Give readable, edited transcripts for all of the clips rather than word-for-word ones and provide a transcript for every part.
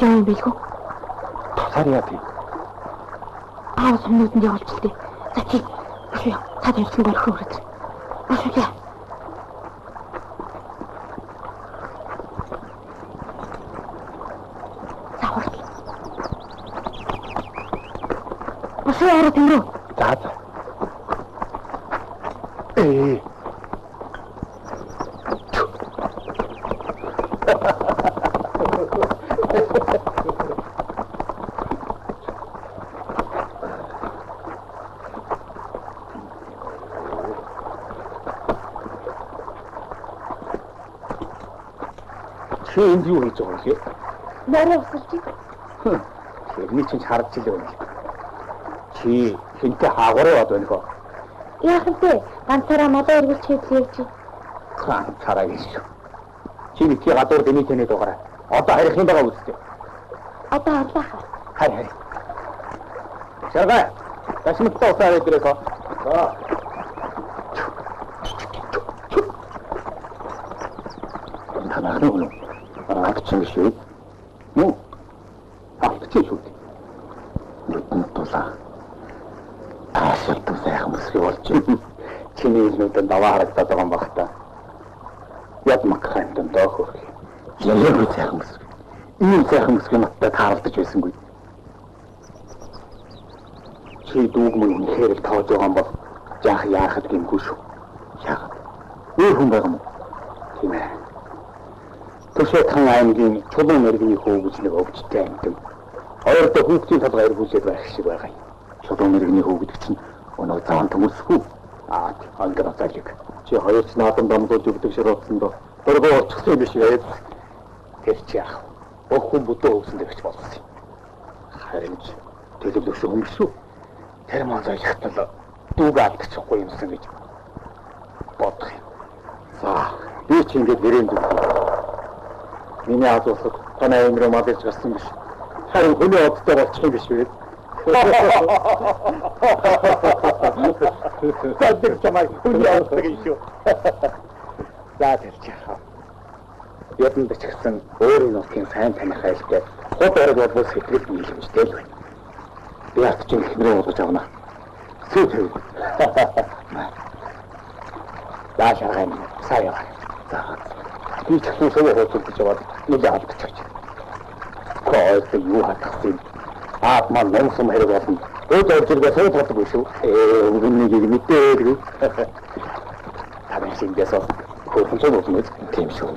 Жаан билгүү. Тусаар яа би. Аа сумнууд нь явуулчихлээ. За чи бошоо цаад явсан байх үү гэж. Бошоо. Машин ороо тэмрүү. За. Ээ. Чи энд юу хийж байгаа вэ? Нэрээ усалж. Тэрний чинь харж илээ үнэ. Чи хинтээ хаагаараа бод байна хөө. Яах вэ? Ганцаараа модоо эргүүлж хийлээвч. Ганцаараа гэж. Чи битгий гадуур дэмий тэнэд байгаарай. Одоо харих юм байгаа үстэй. Одоо орлоо. Хай. Шаргай. Ташмтаа усаарай дээрээ. За. Танаа нүг. Агч юм шүү. Нүг. Агч шүү. Нүд тулаа. Ашигт сайхан мөсгөө болж. Чиний илнүүдэн даваа харагдаад байгаа юм баг та. Яд макхайнтан доохор. Яг сайхан мөсгөө. Ийм сайхан мөсгөө надтай тааралдаж байсангүй. Чи дүүг мөн үнэхээр л тоож байгаа юм бол яахад гэмгүй шүү. Яагаад? Өөр хүн байгаа юм уу? Тийм ээ. Төшөөтхан аймгийн чулуун мэрэгний хөө гэж нэг өвчтэй амьтан. Хоёрдоо хүүхдийн толгой эргүүлээд байх шиг байгаа юм. Чулуун мэрэгний хөө гэдэг чинь өнөө заан төмөрсгүй. Ангар цаалиг. Чи хоёр ч наадам дамжуулж өгдөг ширууцсан доо. Дөргөө очихсан биш ээ. Тэр чи яах? Бүх хүн бүдөө өвсөн дэгч болсон юм. Харин ч төлөвлөш юм шүү. Тэр маань зайлхтал дүүг алдчихгүй юмсан гэж бодох юм. За, би чи ингэж нэрэнд өгсөн. Миний асуусад танай эмрээ мадаж гарсан биш. Харин хүний одтой болчих юм биш үү? Садаг чамай хүний одтой шүү. За тэрч яах. Яданд ч гэсэн өөрийн нутгийн сайн таних айлтай хот орог болбол сэтгэл нийлэмжтэй л байна. Би ат чинь хэмрээ болгож авна. Сүү төв. За шаргай сая. За. Би ч гэсэн суваа хөөцөлдөж яваад нэг алдчихж. Коос юу хатсан. Аад маань номсон хэрэг болно. Өөд оржиргээ суу боддог шүү. Үгнийг мэдээгүй. Таван шингээс хөрхөн цог болно тийм шүү.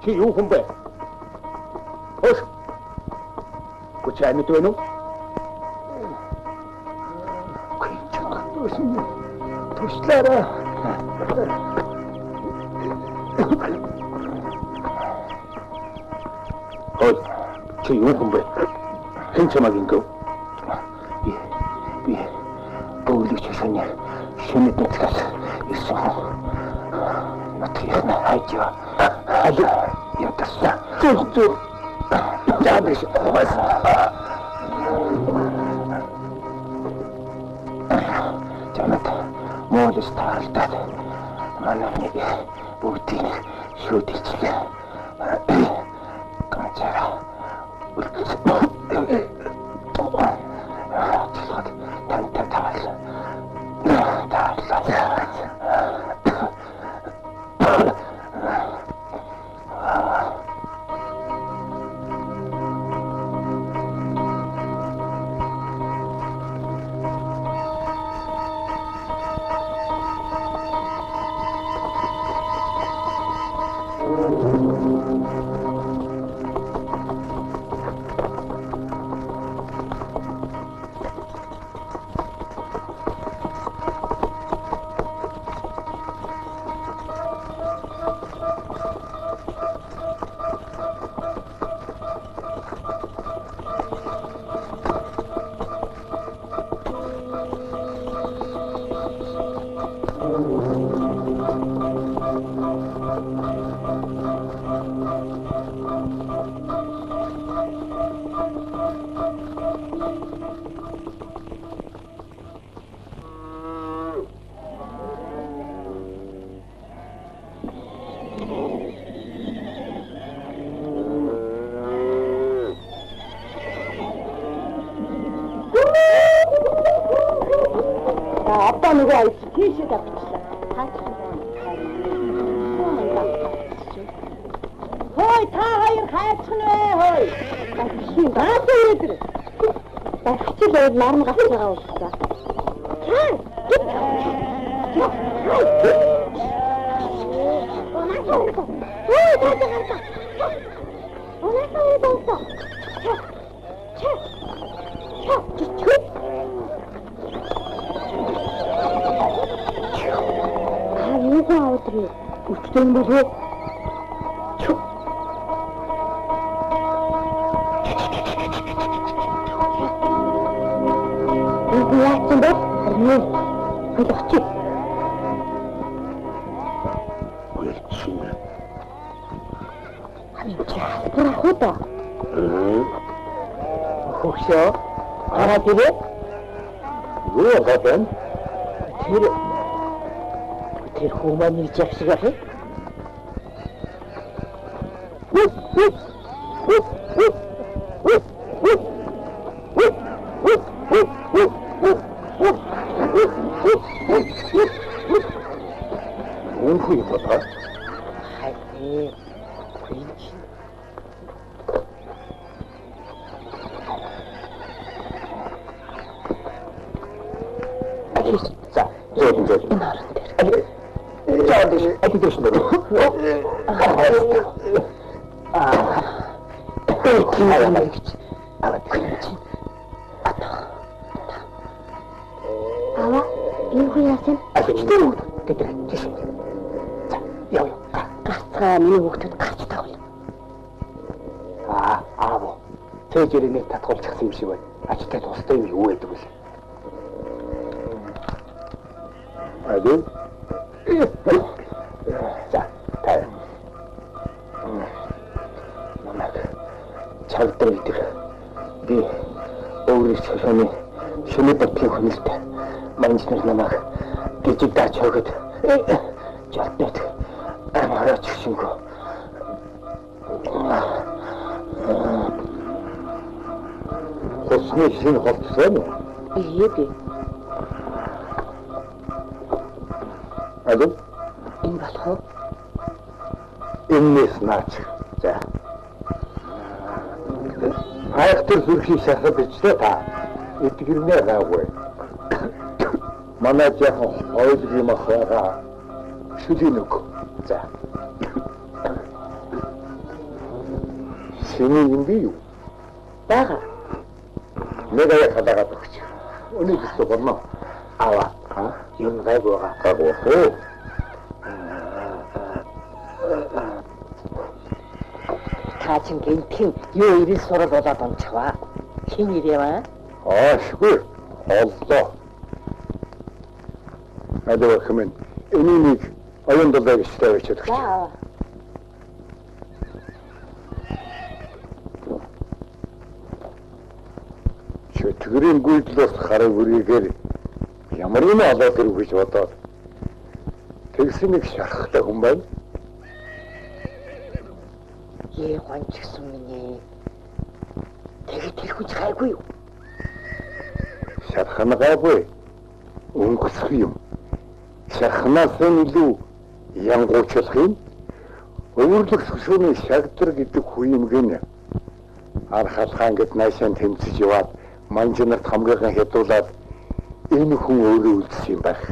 Юу хүн бэ? Өөш. Кучай мэт вэ нөө? Туслаараа. Ой, чи юу хүн бэ? Хэн чамаг ингэв? Би бөөлөж шөнө. Шөнөд нүцгээс ирсэн. Нотхийхна хайжаа. Я тасса. Зүг. Жабиш. Бас. Жанат модус таалтад. Манай бүгдийг шүтэлцлээ. Ганцаараа. 아빠 누가 계시다 붙이자. 허이 다 하여 가야천해 허이. 나도 얘들. 나 같이 너 나름 같이 가고 싶다. 뭐가 어떻게 된 거지? 이거 약진데? 아니, 그게 어찌? 옳지. 아니, 뭐라고 또? 응? 혹시 알아들여? 왜 가든? 그 고만 이 자식아 해? 뭔 소리 있었다? 아이, 그렇지. 자, 저기. 나른대로. 어디 계신다고? 아와, 이후야sen. 기다려. 계시. 자, 여기 가. 가스가 미국도 같이 타올려. 아버. 제절이 넥타 돌착 심심을 아직도 도스토임이 오해 두고 있어. 아들? 자, 달. 너나 잘 떨리더라. 네, 우리 세상에 신뢰도 피고 있을 때 만지는 놈아 뒤집 다 저거든. 절대도 안 알아주신 거. 호수의 신 없어? 예비. 아들? 인가서? 인내스 나치. 자. Ayakta Türkiye şahsiyeti ta etkilene rawe. Mana jaha oydi mahara şudinuk. 자. 신인인데요. 나가. 내가 가다가 그치. 어느 있어 봤나? 아와. 연가고 가고. 다친 개인팀 요일이 서로보다 던쳐와. 힘이래와. şükür. Allah. Hadi bakalım. Eminik ayında da işte geçirdik. 야. Şu tügürün gültülos karı buraya geri. Yamarını aldatır hiç vata. Teksinik şarkıda kumban. 예관측 승민이 되게 들고 잘고요. Şarkını kapı. Unkısıyım. Şarkınasın ilu yangoçılıyım. Ömürlük sıkışını şarkıtır gitti kuyum gene. Arxalхан гэд найшаан тэмцэж яваад манжинарт хамгаахан хятуулаад энэ хүн өөрөө үлдсэн юм байх.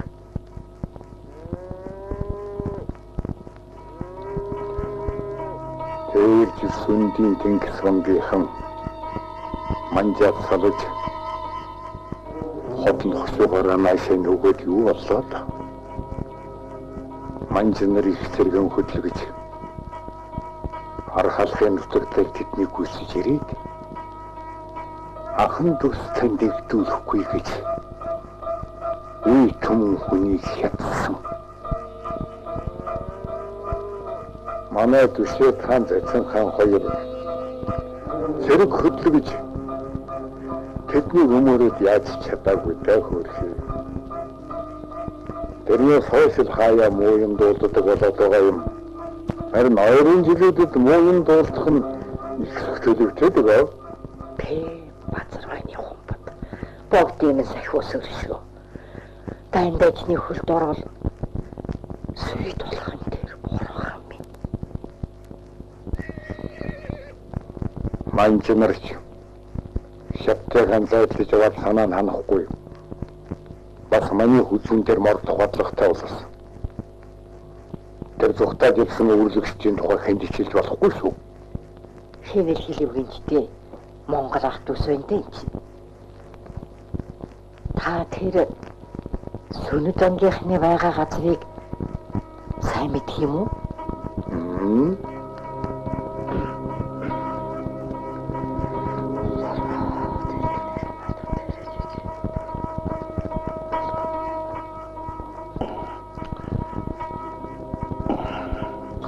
Тэрж сүндийн тэнгис хамгийнхан манжаад салж хотын хөшөөгөөр найшаан өгөөд юу боллоо та. Манжинарыг зэрэгэн хөдлөж архалахын нутагтайг тэднийг гүйсэж ирээд ахан дус тандэгдүүлэхгүй гэж үе түмэн хүнийг хятсан манай Түшээд хаан, Зайсан хаан хоёр зэрэг хөдлөгж тэдний өмөрөд яаж чадаагүй даа хөрхий. Тэрний сошиал хаяа муу юм дуулдаг болоод байгаа юм. Харин ойрын жилүүдэд муу юм дуулах нь их төлөвтэй байгаа. Бацарвайны хумбат. Богдын сахиус өршөө. Дайндажны хөлд орол. Сүрид болгон дээр бороо минь. Манчнарч шаттай ганцайлж яваад санаа ханахгүй. Бас миний хүзүүн дээр мордох бодлоготой болсон. Тэр зүгтаад явсан өвөрлөгчийн тухай хэнд хичээлж болохгүй шүү. Хэвэл хэлэвгэн ч Монгол ах дүүс байна чи. Та тэр сүнэт ангийнхны байгаа газрыг сайн мэдх юм уу?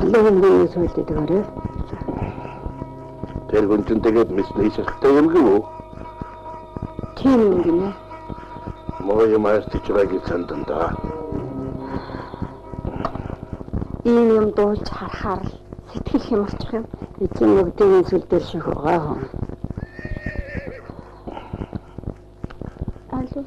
Лэвэн зүйлдэг өрөө. Тэр гүнтэнтэйгээд мэснэ шалтай юм гээ. Тийм юм гинэ. Моо юм арчиж байгааг сандандаа. Ийм юм дуулж харахаар сэтгэл хямарчих юм. Эцэг мөгдөгийн сүлдэр шиг байгаа. Алуу.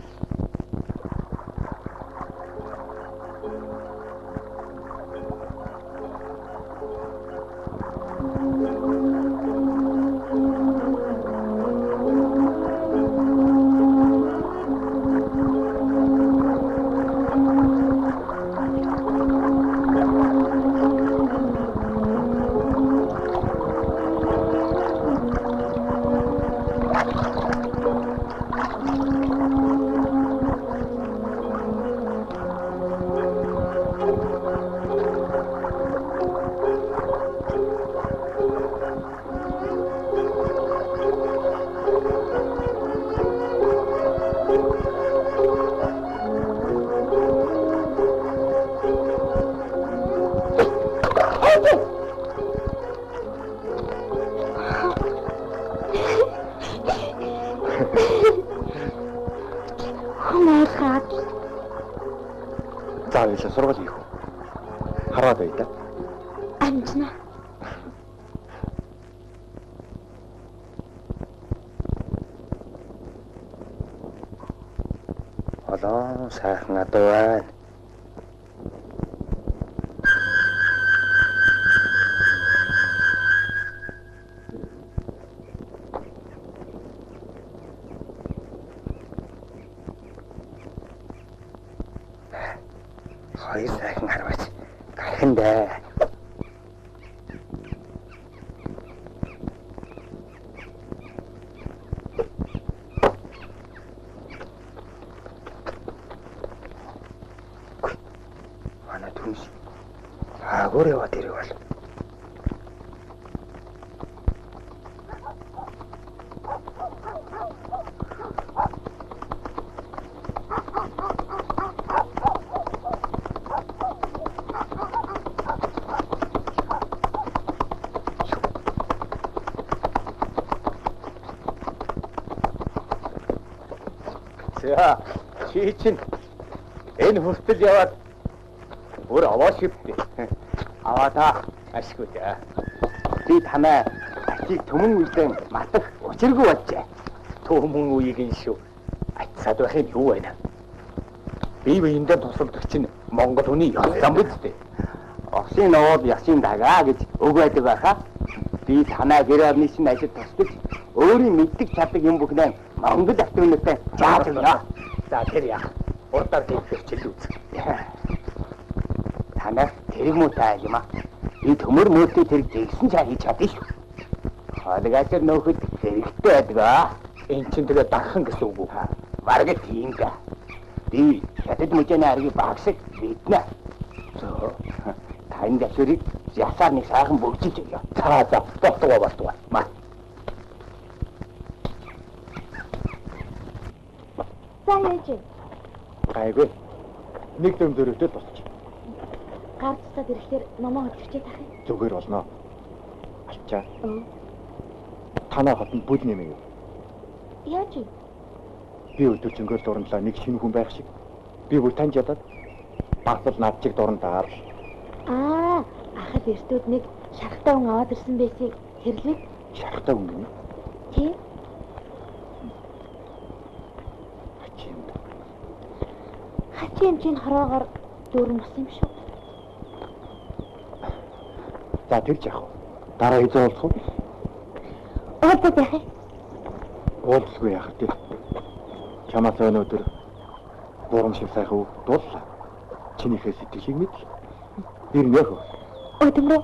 Сургууль хийх үү? Хараад байда. Амжна. Алаа, сайхан адуу байна. Хоёр сайхан харваач гархан дээ. Манай түнш агуур яваад ирэх бол. За, чи чинь энэ хүртэл яваад өөр аваа шивдэ. Аваа та ашгүй дээ. Би танаа атыг төмөн үедэн матах учиргүй болжээ. Төмөн үеийг нь шүү. Ацаад байх юм юу байна? Би биендээ тусалдаг чинь Монгол хүний ёс зам биз дээ. Орсын новод ясын дагаа гэж үг байдаг байхаа. Би танаа гэр орны чинь ажил тусдаг. Өөрийн мэддэг чаддаг юм бүхнээ Монгол автомобилтэй зааж өгнө. За тэр яах? Урдаар хэлбэр чил үз. Танаас тэрэг муутай юм аа. Би төмөр мөөтэй тэрэг зэгсэн чаа хийж чадсан шүү. Хадагачаар нөхөд хэрэгтэй байдаг. Энд чинь тэгээ дархан гэсэн үг үү? Бараг тийм дээ. Би хятад мужийн аргийг багсаг мэднэ. Тань дэшрийг ясаар нэг сайхан бүгжиж өгье. За, болтгоо. Маа. Сайн яж. Айгүй. Нэг дөм дөрөвтэй болчих. Гардтад ирэхээр номоо хөтлөчтэй тах юм. Зүгээр болно. Ачаа. Танаа хотод бүл нэмээ. Яаж вэ? Би өдөржингөөр дурандлаа нэг шинэ хүн байх шиг. Би бүр тань жадаад багтал над чиг дурандаар. Ахад эртүүд нэг шархтаа хүн аваад ирсэн байсыг хэрлээ. Шархтаа хүн гинэ. Тийм. Хачимчийн хороогоор дүүрэн болсон юм шүү. За тэр ч яах вэ? Дараа хизээ уулзах уу? Уулзах яах вэ? Уулзгүй яах вэ? Чамаас өнөөдөр бурам шиг сайхан үг дууллаа. Чинийхээ сэтгэлийг мэд. Тэр нөх. Өдөрөө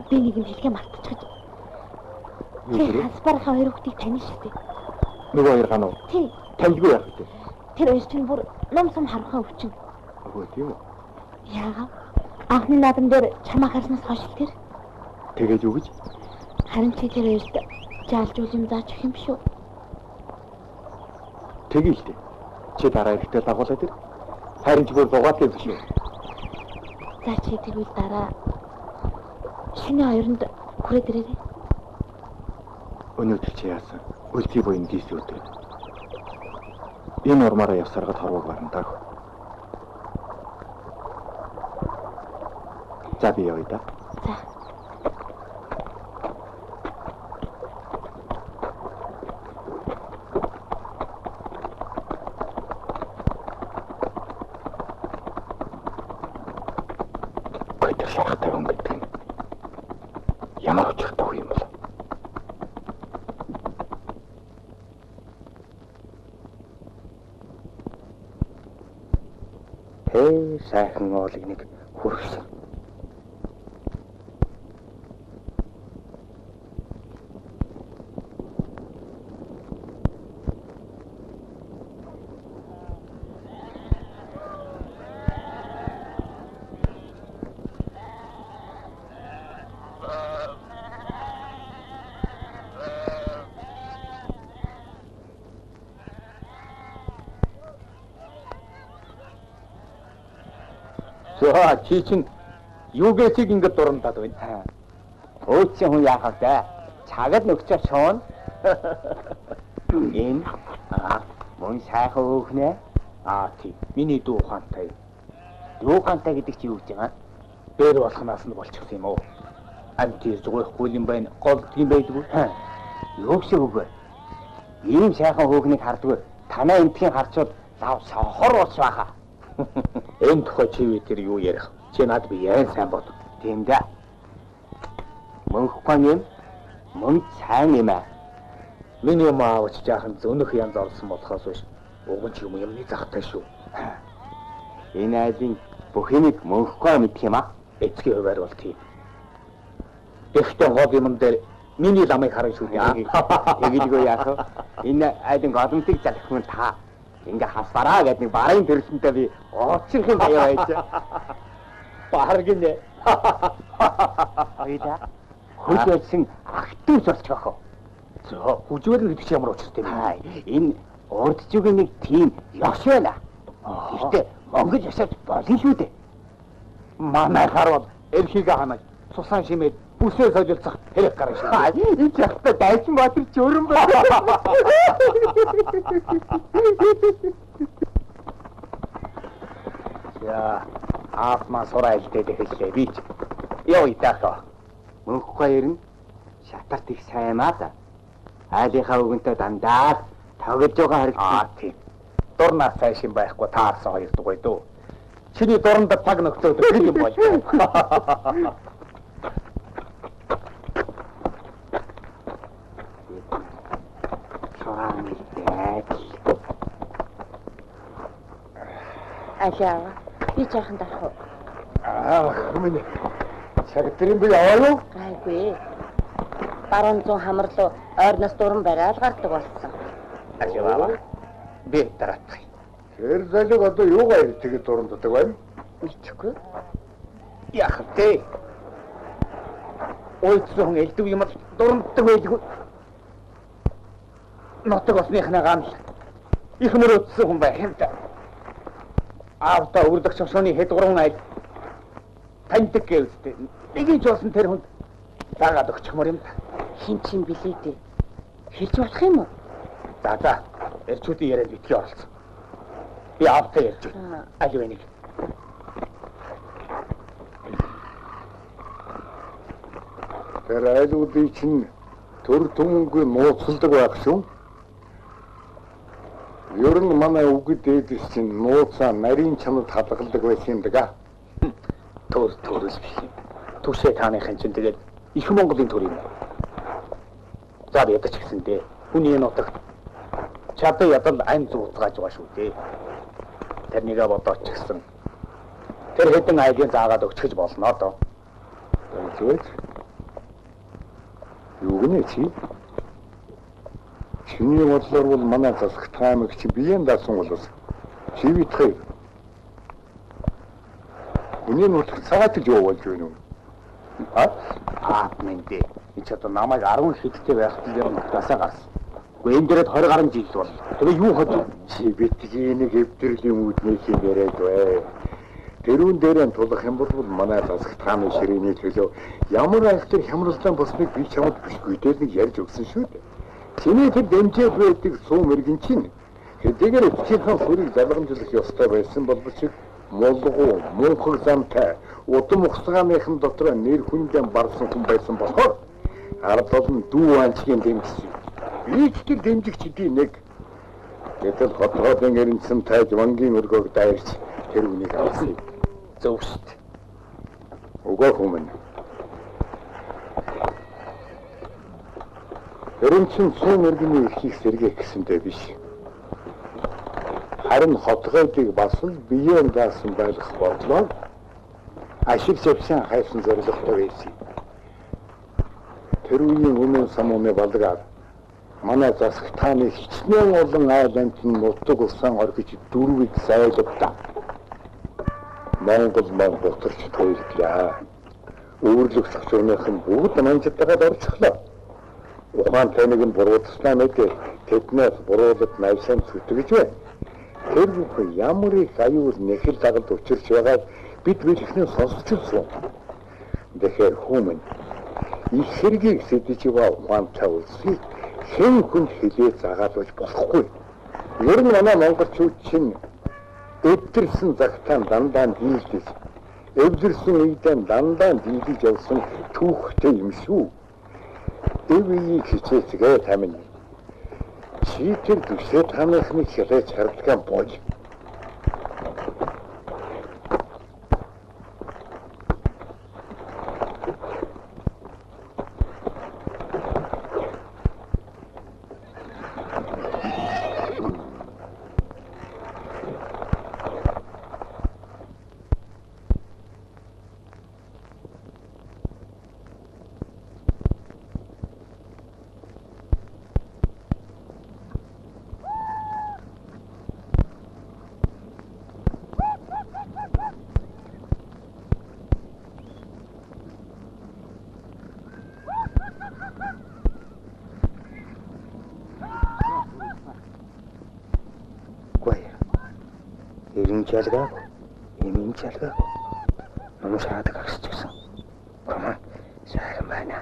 би нэг юм хэлгээ мартчихж. Тэр хасбархаа хоёр хүүхдийг таних шүү дээ. Нөгөө хоёр ганаа. Тий. Таньгүй яах вэ? Тэр хоёр чинь бүр ном сум харахаа өвчин. Өө тийм үү? Яагаад? Анхны наадам дээр чамаа харснаас хойш тэр. Тэгээд юу гэж? Харин чи тэр хоёрт жаалжуул юм зааж өгөх юм шүү. Тэгийг л дээ. Чи дараа ирэхдээ дагуулаад ир. Харин ч бүр дугаат юм шүү. За чи тэгвэл дараа шинэ хоёронд хүрээд ирээрэй. Өнөөдөр чи яасан? Үлций буйн дийс өдөр. Энэ урмаараа явсаргад хорвог барна даа. За би явъя да. За. Көдөр шахахтай хүн гэдэг нь ямар учиртай юм бол. Сайхан оолыг нэг хүрсэн. За чи чинь юу гэсийг ингэж дурандаад байна. Өөцсөн хүн яахав дээ. Чагад нөхцөө шоон. Энэ мөн сайхан өөхнэ. Тийм. Миний дүү ухаантай. Дүү ухаантай гэдэг чи юу гэж байгаа? Бэр болохнаас нь болчихсон юм уу? Амт тийж зугахгүй юм байна. Голдг юм байдгүй. Юу шиг үгүй. Ийм сайхан хөөгнийг хардгүй. Танаа энтхийн харцууд лав сохор ууч баха. Энэ тухай чи тэр юу ярих? Чи над би яан сайн бод. Тийм дээ. Мөнхгүй юм. Мөн сайн юм аа. Миний юм аавч жаахан зөнөх янз орсон болохоос биш. Уган ч юмны захтай шүү. Энэ айлын бүхнийг мөнхгүй мэдх юм аа. Эцгийн хуваар бол тийм. Эхтэн гол юм дээр миний ламыг харан шүү дээ. Тэгэлгүй яах вэ? Энэ айлын голомтыг залах хүн та. Ингээ хасвараа гэдэг нэг барын төрөлтөнтэй би уучлах юм баяа байж. Бараг нэ. Ойда. Хүчээсэн актив болчих واخ. За, хүчээр гэдэг чи ямар учиртай вэ? Энэ урдчуугийн нэг тийм ёс байна. Гэхдээ монгол ёсоор болно шүү дээ. Манай харвал эрхийг ханаж, цусан шимээд бүсээ солилцох хэрэг гарна шүү. Энэ жахта дайчин баатар ч өрөн байна. Я аапмаа сураа илдээд эхэллээ би ч. Яа итаахаа. Мөнхгүй ирнэ. Шатарт их сайн маа да. Айлынхаа өгөнтэй дандаа тоглож байгаа харагдсан. Тийм. Дурнаас цаашин байхгүй таарсан хоёр дугуй дөө. Чиний дуранд цаг нөхцөөд хэл юм болж байна. Алаа. Би жаахан дарах уу? Хүмүүний. Цагтрын би яваа юу? Айгүй. Баруун зүүн хамарлуу ойрноос дуран барайл гардаг болсон. Аживаа. Би дараах. Тэр залог одоо юугаар тэгээд дуранддаг байна? Мэдхгүй. Яах вэ? Ойцсон элдв юм дуранддаг байлгүй. Нотог осныхнаа гамл. Их мөрөөдсөн хүн байх юм та. Аавда үрдэх шошооны хэд гурван айл таньдаг гэвчтэй. Нэгийг ч болсон тэр хүнд дагаад өгчмөр юм да. Хин чин билээ дээ. Хэлж болох юм уу? За. Эрчүүдийн яриад битгий оролцсон. Би автаа ярьж байна. Аль вэ нэг? Тэр айлуудын чинь төр түмэнгүй нууцлдаг байх шүү. Ер нь манай үгэд дээдэс чинь нууцаа нарийн чанад хадгалдаг байсан юм даа. Төрөл биш юм. Түшээ тааныхын чинь тэгээд их Монголын төр юм. За ядаж гисэндээ хүний нутагт чадаа ядал айн зуутгааж байгаа шүү дээ. Тэрнийгээ бодооч гисэн. Тэр хэдэн айлын заагаад өгчөж болно доо. Тэгвэл юу гэнэ чи? Чиний бодлоор бол манай засах таамаг чи биеийн даасан болоос. Чи битгий. Хүний нутагт цагаатж явуулж байна уу? Мэндэ. Эч одоо намайг 10 хэдтэй байхад л нутгасаа гарсан. Гэхдээ энэ дээрээ 20 гаруй жил бол. Тэгээ юу хад чи битгий нэг эвдэрлийн үүднээс яриад бай. Тэрүүн дээрээ тулах юм бол манай засах таамаг ширээний төлөө ямар айхтар хямралтай босныг би чамд бишгүй дээр нэг ярьж өгсөн шүү дээ. Чиний тэр дэмжиж байдаг сум мэргэн чинь хэдийгээр эцгийнхээ хөрийг залгамжлах ёстой байсан боловч молгоо, мөнхөг замтай, удам ухсгааныхан дотор нэр хүндэн барсан хүн байсан болохоор ард олон дүү анчгийн дэмжсэн. Би ч тэр дэмжигчдийн нэг. Гэтэл хотгоодын эренцэн тайж вангийн өргөөг дайрч тэр үнийг авсан. зөв шүү дээ. Угаа хүмүн. Эренцэн сум мэргэний эрхийг сэргээх гэсэнтэй биш. Харин хотгоодыг бас л биеэн даасан байх бодлоо ашиг зэвсэн хайсан зорилготой байсан. Тэр үеийн өмнө самууны балгаар манай засах тааны хичнээн олон айл амтны нутаг усан орхиж дөрвийг сайлгадаа. Монгол маань бутарч тойлглаа. Өөрлөх зөвчөрнийх нь бүгд манжтайгаад орчихлоо. Ухаан таныг нь буруутснаа мэдээ тэднээс буруулад навсан зүтгэж байна. Тэр бүхэн ямар их аюул нэхэл дагалд учирч байгааг бид бүлэхнээ сонсчихсон. Тэгэхээр хүмүн их хэргийг сэдэж байгаа ухаантай үлсийг хэн хүнд хэлээ загаалж болохгүй. Ер нь манай монголчууд чинь эвдэрсэн загтаан дандаа дийлдэж, эвдэрсэн үедээ дандаа дийлж явсан түүхтэй юм шүү. Эвийг хичээцгээ тамин. Чи тэр түшээ таныхны хэлэж хардлаган болж. Жалгаа, эмийн жалгаа. Номоо шаадаг агсч гисэн. Комаа, сайхан байна.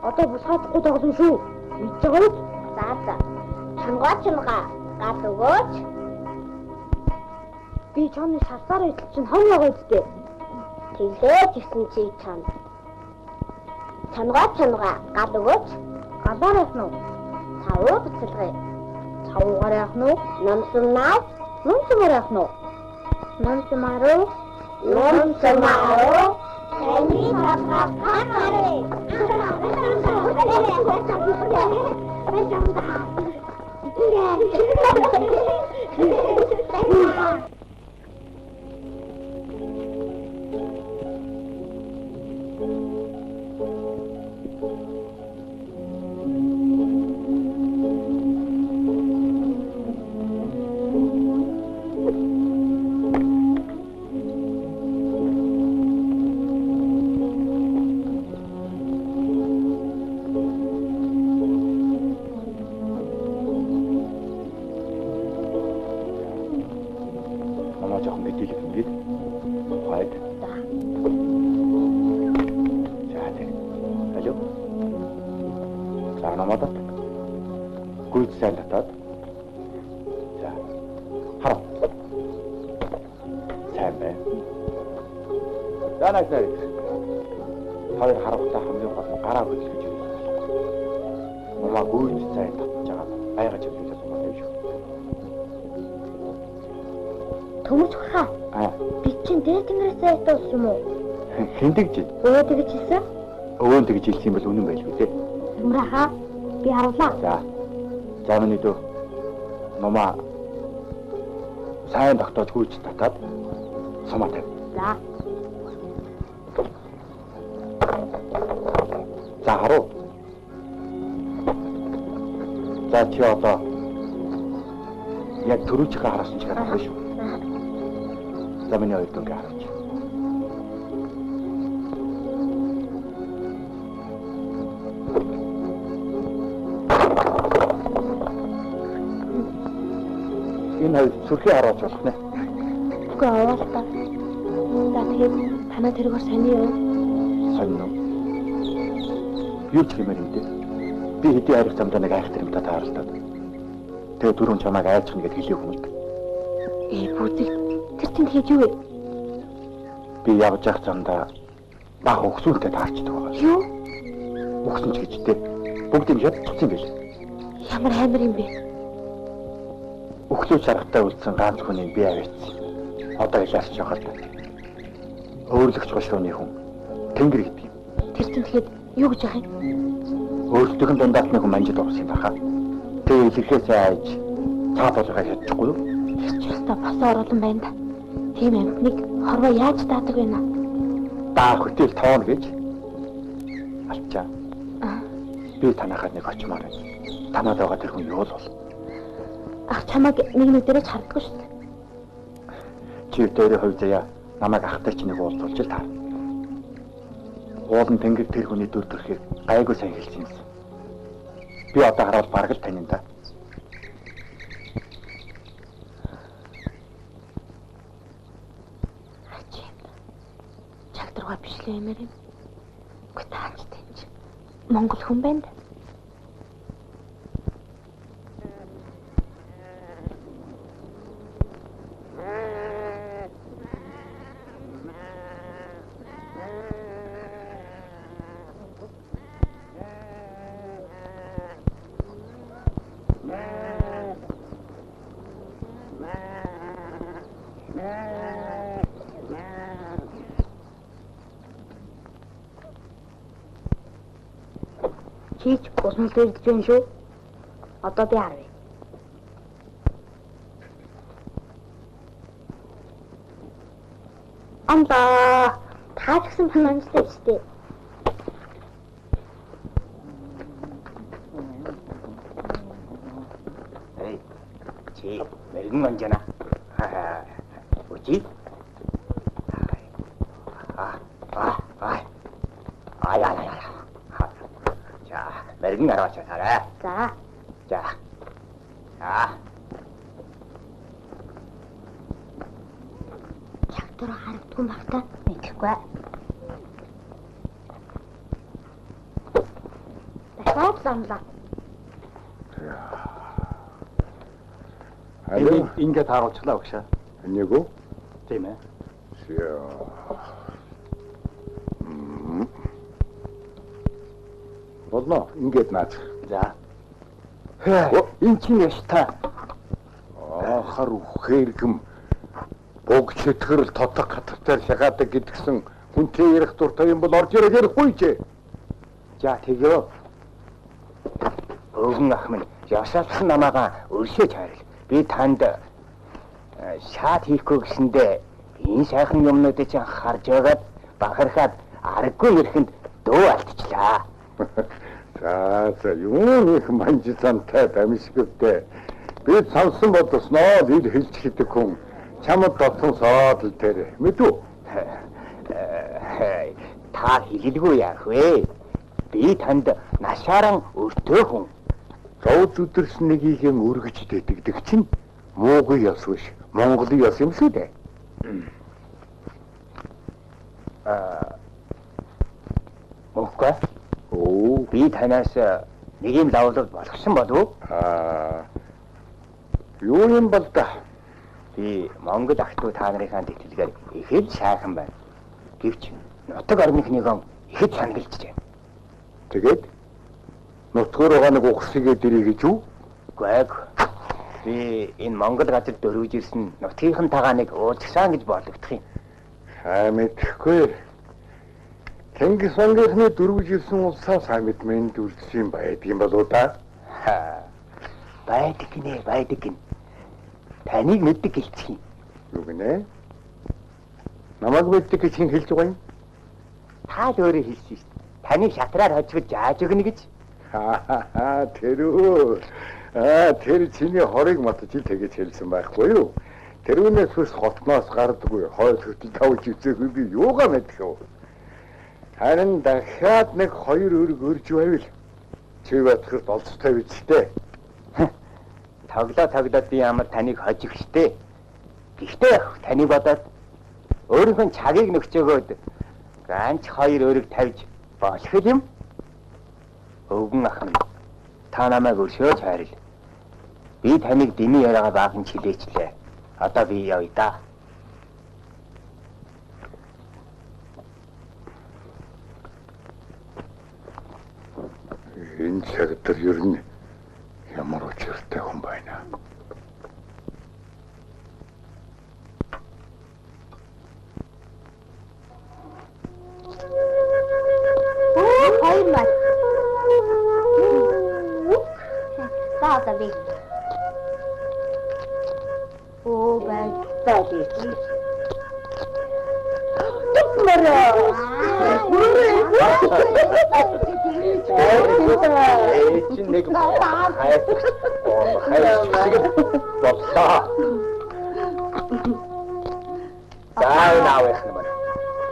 Одоо бусгаахгүй тоглоно шүү. Мэдж байгаа үү? За. Чангаа гад өгөөч. Би чамны шалсаар идэл чинь хон байгаа үстэй. Тэглээж ирсэн чи чам. Чангаа гад өгөөч. Галаар яах нь? Цавуу буцалгая. Цавуугаар яах нь? Номсомоор яах нь? Номсомааруу. Эний хапхапхаарэ. За намайг гүйд сайн татаад. За. Хараа. Сайн бай. За найсаа. Хоёр харахтаа хамгийн гол гараа хөдлөж ирэх. Намайг гүйд сайн татж байгаа. Айгаж явуулах юм шүү. Төмөж хаа. Би чинь дээр тэнгэрээс айтсан юм уу? Хиндэг чи? Өө тэгэж хэлсэн? Өвөн тэгж хэлсэн юм бол үнэн байлгүй те. Юмрахаа би харуулаа. За. За миний дөө. Номаа сайн тогтоож гүйж татаад сумаа тавь. За. За харуу. За чи одоо яг төрүүчийнхээ харуулсан чигээр харах шүү. За миний хоёр дөнгө харуулж. Энэ хоёр сүрхий харуулж болох нэ. Үгүй аваалтаа. За тэгээд танаа тэргээр сони юу? Сонно. Юу ч хэмээр юм дээ. Би хэдий харих замдаа нэг айх тэрэмтэй тааралдаад. Тэгээ дөрөв чамайг айлчна гэд хэлээ хүмүүс. Бүзэг тэр чинь хийж юу вэ? Би явж явах замдаа баг өгсүүлтэй таарчдаг байгаа. Юу? Өгсөн ч гэжтэй. Бүгдийг ядчихсан байл. Ямар амар юм бэ? Өглөө чаргатай үлдсэн ганц хүний би авээцсан. Одоо илаарч явахад өөрлөгч гошууны хүн тэнгэр гэдэг юм. Тэр чинь тэгэхэд юу гэж яах юм? Өөрсдийнх нь дундаас нэг хүн манжид орсон юм байна. Тэгээ илэрхээс айж цаа болгоо ядчихгүй юу? Тэр ч өстой босоо оруулан байна да. Тийм амтныг хорвоо яаж даадаг вэ наа? Даа хөтөл тоон гэж. Алчаа. Би танахад нэг очимоор байна. Танаад байгаа тэр хүн юу л бол? Ах чамайг нэг нүдэрэж хардггүй шүү дээ. Чи дээрээ хувь заяа намайг ахтай чи нэг уулзуулж л таар. Уулын тэнгэр тэр хүний дүр төрхийг гайгүй сайн хэлсэн юмсан. Би одоо хараал бараг л танин да. Чагдрага биш л юмэр юм. Үгүй таач тэнч. Монгол хүн байна да. Чич усан төрж байна шүү. Одоо би харъя. Амбаа, таачсан финанстай штэ. Эй, чи мэрэгэн манжана. Үчи? мэрэгэн араас хараа. За. За. Чагтар харагдсан багтаа мэдэхгүй. Дахиад замлаа. Алло, ингээд харуулчлаа багшаа. нэг үү? Тийм ээ. Болно, ингээд наач. За. Энэ чинь яш та. Хар үхээргэн бог чөтгөрл тотог хатавтаар шагаадаг гэдгсэн хүнтэй ярих дуртай юм бол орж ирэх ярихгүй ч. За тэгөө. Өвгөн ах минь яшаалсан намаагаа өршөөж хайрал. Би танд шаат хийхгүй гэсэндээ энэ сайхан юмнуудыг чинь харж байгаад бахархаад аргагүй нэрхэнд дөө алдчихлаа. За юу их манжисантай дамжигвтэй. Би сансан бодсноо ил хэлж хийдэг хүн чамд дотсон соод л тэр мэдүү. Та хэлэлгүй яах вэ? Би танд нашааран өртөө хүн. Зовд үдэрсэн нэгийхэн өргөж дэтгдэг чинь муугүй яс биш. Монголын яс юм шүү дээ. Мөхгөө. Оо, Би танаас Нэг юм лавлууд болгосон болов? Юу юм бол та? Би Монгол ах トゥ та нарынхаа тэтгэлгээр ихэд сайхан байна. Гэвч нутаг орныхныг ихэд санагдчихж байна. Тэгээд нутгаар байгаа нэг ухсыгээ дэрий гэж юу? Гэг. Би энэ Монгол газар дөрвж ирсэн нутгийнхан тагааныг уулзсан гэж бодлогдох юм. Мэдхгүй. Тэнгис хангийнхны дөрвж ирсэн улсаа сайн мэдмэнд үлдсэн байдгийн болоо да. Байдаг гинэ. Таныг мэддэг гэлцэх юм. Юу гинэ? Намайг мэддэг гэж хин хэлж байгаа юм? Та л өөрөө хэлсэн шүү дээ. Таны шатраар хожигд зааж өгнө гэж. Тэр тэр чиний хорыг матж тэгэж хэлсэн байхгүй юу? Тэрүүнээс хүс хотноос гардаггүй. Хойд хөтөл тавж үзээгүй би юугаа мэдэх вэ? Харин дахиад нэг хоёр өрг өрж байвал чи батхад олцтой бичтэй. Тоглоод би ямар таныг хожих штэ. Гэхдээ таны бодоод өөрийнхөө цагийг нөхчөөгөөд ганц хоёр өрг тавьж болох юм. Өвгөн ах минь та намайг өршөөж хайрл. Би таныг дэмий яриагаа баахан чилээчлээ. Одоо би явъя да. Энэ цаг дээр ер нь ямар учиртай хүн байна. Хоёр мас. Таата би. Бай. Чинь нэг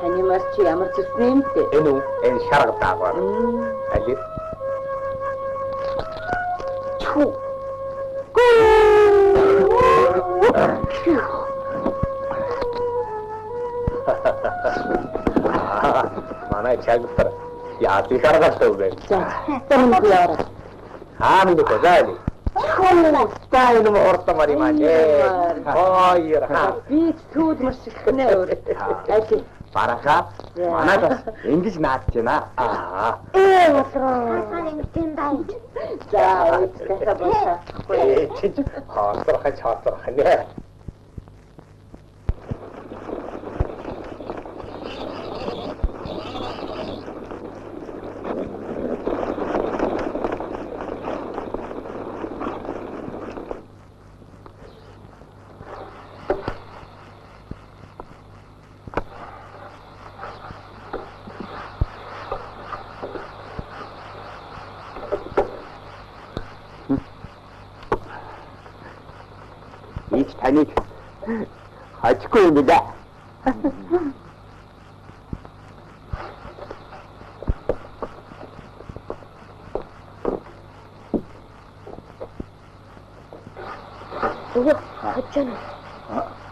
Таны маш чи ямар ч юм бэ? Энэ шарга даагаар. Али. Чу. Манай чагтар яадаг харагтай үү? Тэмдэг яара. Хааны көзали. Стайл нь орто маримаа. Би сүйд маш ихнэ өөр. Ажи. Бараха. Манайд ингэж наадж байна. Масраа. Саний тэмдай. За, үстэйсэ босаа. Чи хаасрах нэ. Таныг хачгүй юм да. Хачана.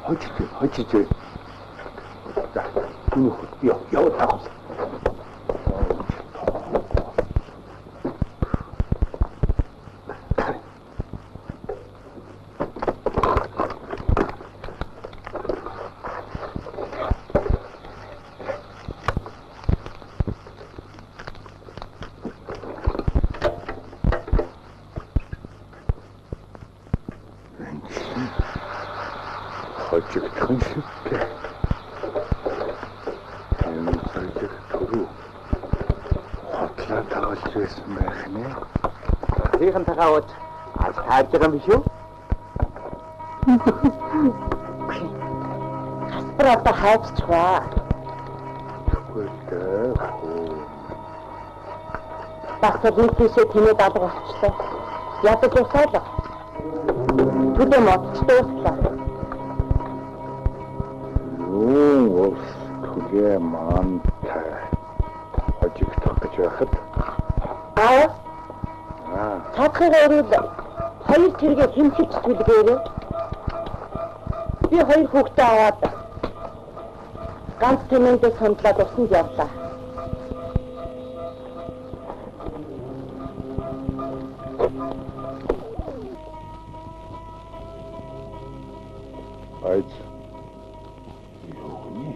Хочиж. За, яв таах. Хийхэн тахаад аз тааж байгаа юм биш үү? Хасбараа хайцчихваа. Багтаа ийхээсээ тэнэд алга болчихлоо. Ядаж усаалаа. Түлээ модчихлоо. Түлээ маантай. Хожиг тогтож байхад. Цаадхыг өрөөл хоёр тэргээ хэмсэж түлгээрээ. Би хоёр хүүхдээ аваад ганц тэмээндээ сондлоод усанд явлаа. байж юу гэнэ?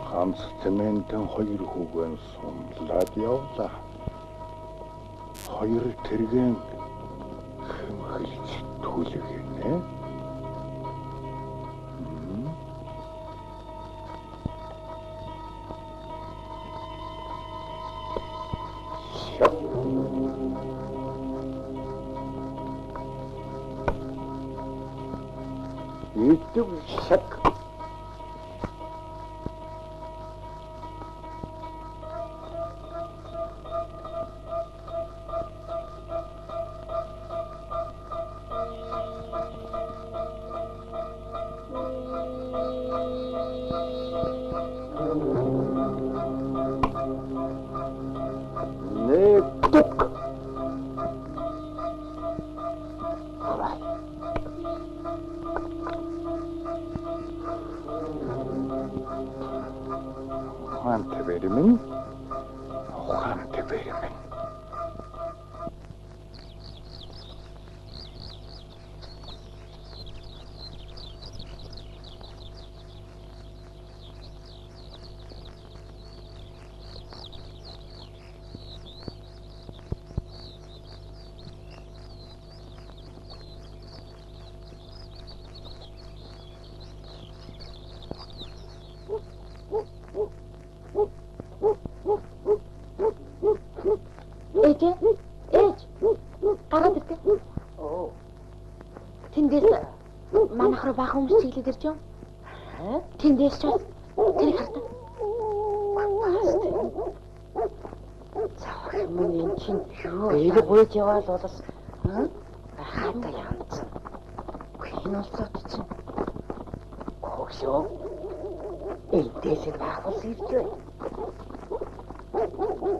Ганц цементэн 2 хүүгэн сунлаад явлаа. 2 тэргэн хэмхэлж түлгэнэ. Идэв шаг. Ухаантай бэрэмэн. Тэндээс манайх руу бага хүмүүс чиглээд ирж юм. Тэндээс ч тэрийг хартаа. Цааш минь эн чинь ээл бууж яваал болос хатаа янз. Энэ олцоод чинь. Хөөшөө. Эндээс бахвал ирж байна.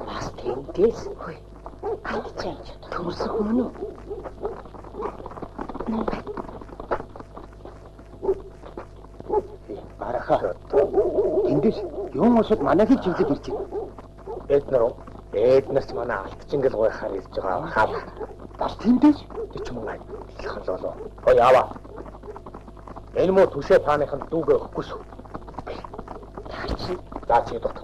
Бас тэндээс хөөе. Хатчаач. Төрсөх мөн үү? Араха. Тэндээс юм уусад манайхыг чиглэж ирж байна. Эднэрс манай алтчингэл гойхаар ирж байгаа хаа. Бас тэндээс ч юм аа. Их болоо. Ой яваа. Энэ муу түшээ тааныхын дүүгээ өгөхгүй шүү. За чи дот.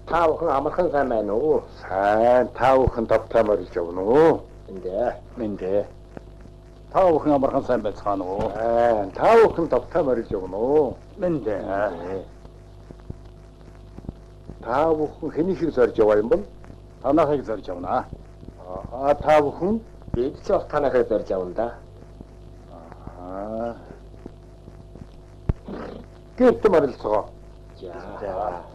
Та бүхэн амархан сайн байна уу? Сайн. Та бүхэн тавтамаар иж явна уу? Мэндэ. Та бүхэн амархан сайн байцгаана уу? Та бүхэн тавтамаар иж явна уу? Мэндэ. Та бүхэн хэний шиг зорж яваа юм бол? Танахыг зорж явна. Та бүхэн бид ч бас танахыг зорж явна да. Гэрт марилцгаа. За.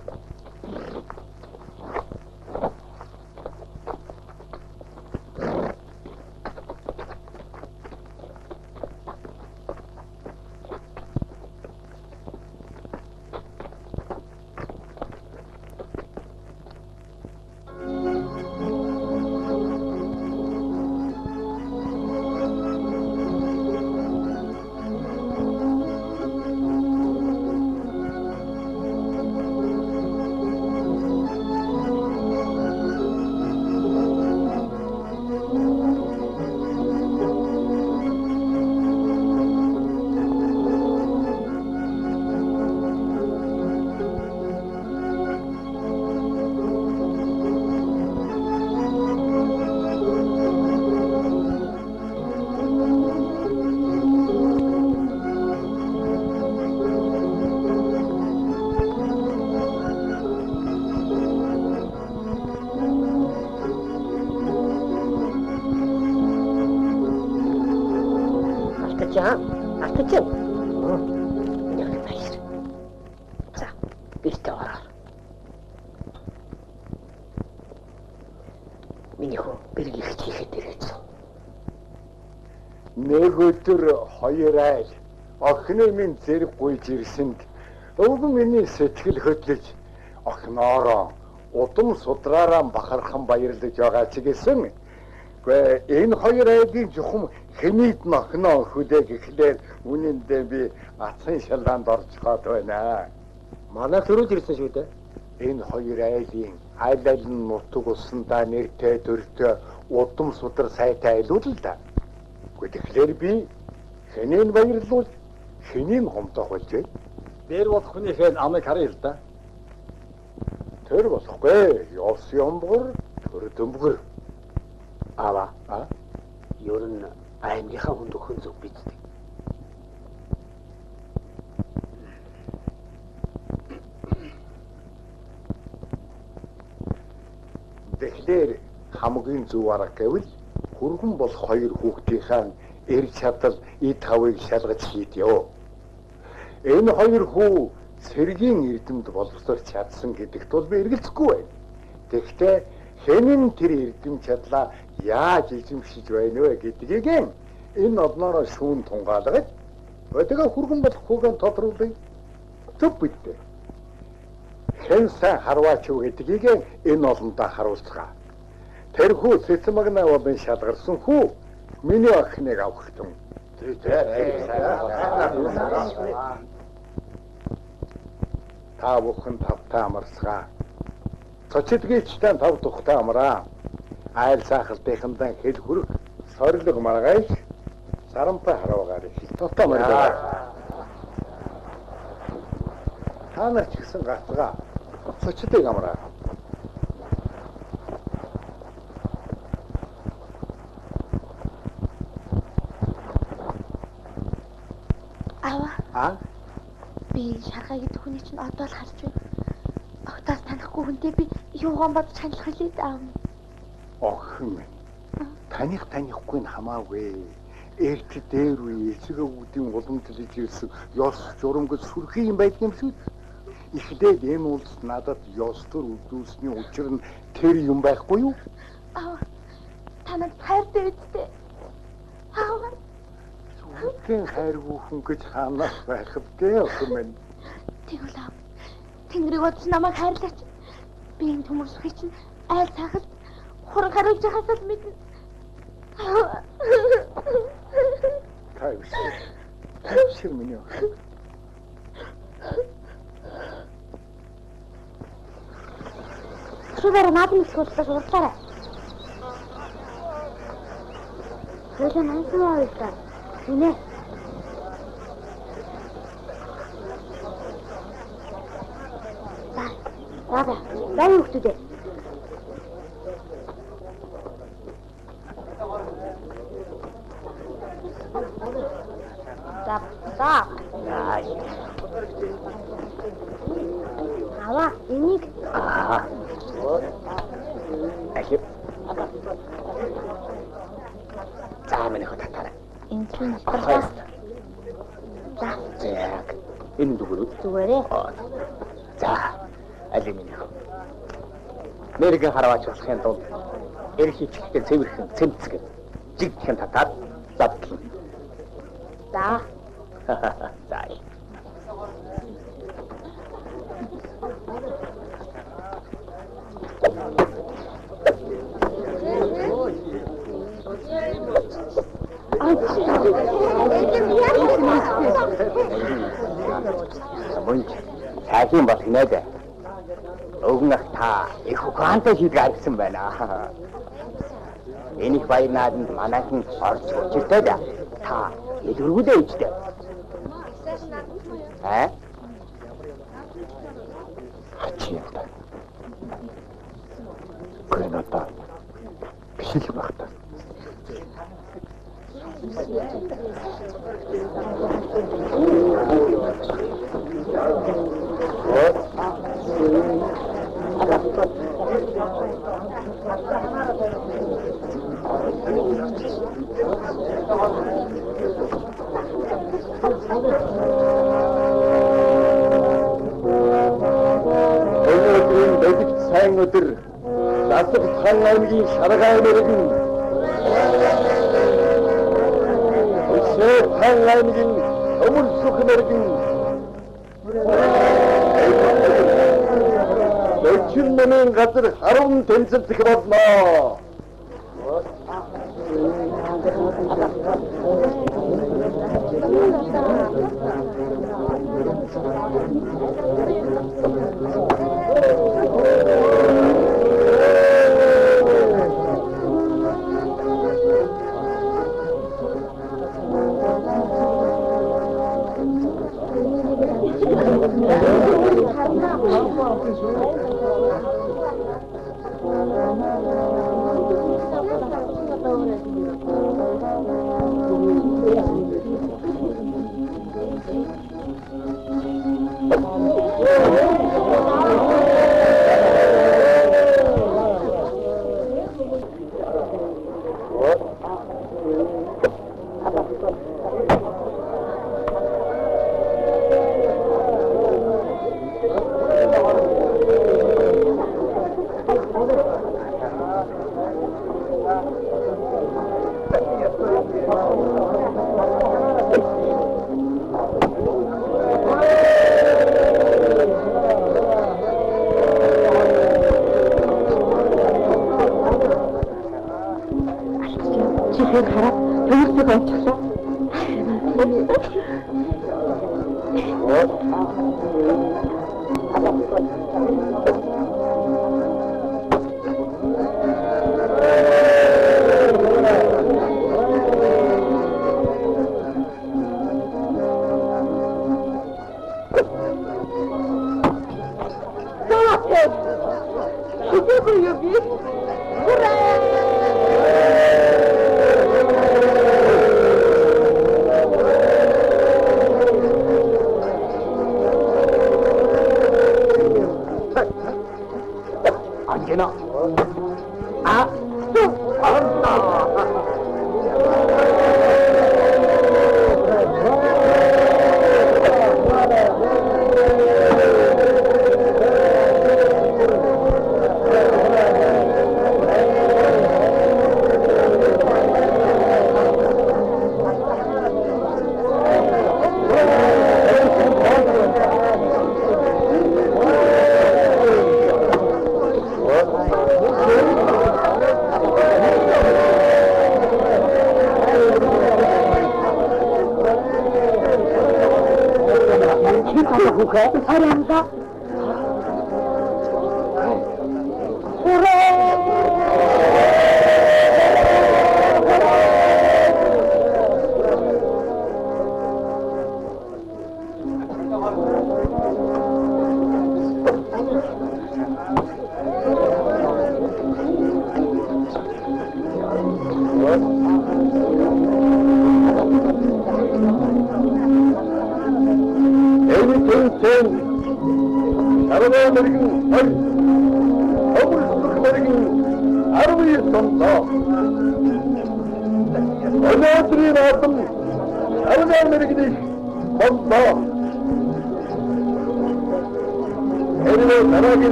Өдөр 2 айл охины минь зэрэг гуйж ирсэнд өвгөн миний сэтгэл хөдлөж охиноороо удам судраараа бахархан баярлаж байгаа ч гэсэн гэ энэ 2 айлын жухам хэмийд нохноо хүлээг гэхлээр үнэндээ би ацхан шалгаанд орж гоод байна. Манай төрөж ирсэн шүү дээ. Энэ хоёр айлын айл нь нутаг усандаа нэртэй төртөө удам судар сайтай айлууд л да. Гэхдээ тэгэхээр би хэнийг баярлуул, хэнийг хомдох болж байна. Дээр бол хүнийхээ амыг харъя л да. Тэр болохгүй. Ёс юмбгэр, төр дөмбгэр. Аваа. Ер нь аймгийнхаа хүнд өгөх зүг биддэг. Тэгэхээр хамгийн зөв арга гэвэл хүргэн болох хоёр хүүхдийнхаа эр чадал эд хавыг шалгаж хийдё. Энэ хоёр хүү сэргийн эрдэмд боловсрох чадсан гэдэгт бол би эргэлзэхгүй байна. Тэгэхдээ хэн тэр эрдэм чадлаа яаж эзэмшиж байна вэ гэдгийг энэ одноороо шүүн тунгаалгаж өдөгөө хүргэн болох хүүгээ тодруулъя. Төв бидтэй. Хэн сайн харваач юу гэдгийг энэ олондоо харуулцгаа. Тэр хүү Сэцмагна болон шалгарсан хүү миний охиныг авах юм. Та бүхэн тавтаа амарсгаа. Цочидгээчтэй тав тухтай амраа. Айл сахалтынхандан хэл хүрэх сорилго маргааш сарампа хараагаар их тавтаа маргаа. Та нар ч гэсэн гацгаа. Цочидгийг амраа. Ава. Би шаргаа гэдэг хүний чинь одоо л харж байна. Огтоос танихгүй хүнтэй би юугаан бодож хандлах хэлээ даа. Охин минь. Танихгүй нь хамаагүй. Ээлт дээр үе эцэг өвгдийн уламжлалж ирсэн ёс журамгал сүрхий юм байдаг юм шүү. Эхлээд энэ улс надад ёс төр үзүүлсний учир нь тэр юм байхгүй юу? Танад хайртай үстэй. Зүгтэн хайргүй хүн гэж хаанаас байх вэ охин минь? Тэгвэл Тэнгэрийг бодож намайг хайрлаач. Би энэ төмөрсөхий чинь айл цахалт хуран харуулж байгаасаа л мэднэ. Тайвшир миний охин. Шугаар наадмын скуултаас урдлаарай. Хөөе нансаа ойлтаа. Үнэ. Баба, дай хүүхдүүдээ. За. Ава, энийг. Ахи. За миний хотатара. Энэ чинь баталгаа. За. Яг. Энэ дүгүрүү. Зүгээрээ. За. Алиминх. Нэрийг хараваач болохын тулд эрхий чихтэй цэвэрхэн цэмцэг жигхэн татаад задлаа. За. За. Сайхан бат хинээд. Өгнөх та их ухаантай шийдэл гаргасан байна. Энийг баяр нааданд манайхан орж учиртай да. Та илэргүүлээ ичтэй. Хачи юм да. Гэнэта бишил багтаа. Өнөөдрийн бэлэг сайн өдөр Засаг хан аймгийн Шаргай мэрэгэн Өсөд хан аймгийн Өмөлсөх мэрэгэн Өчигмөнийн газар харун тэмцэлдэх болно.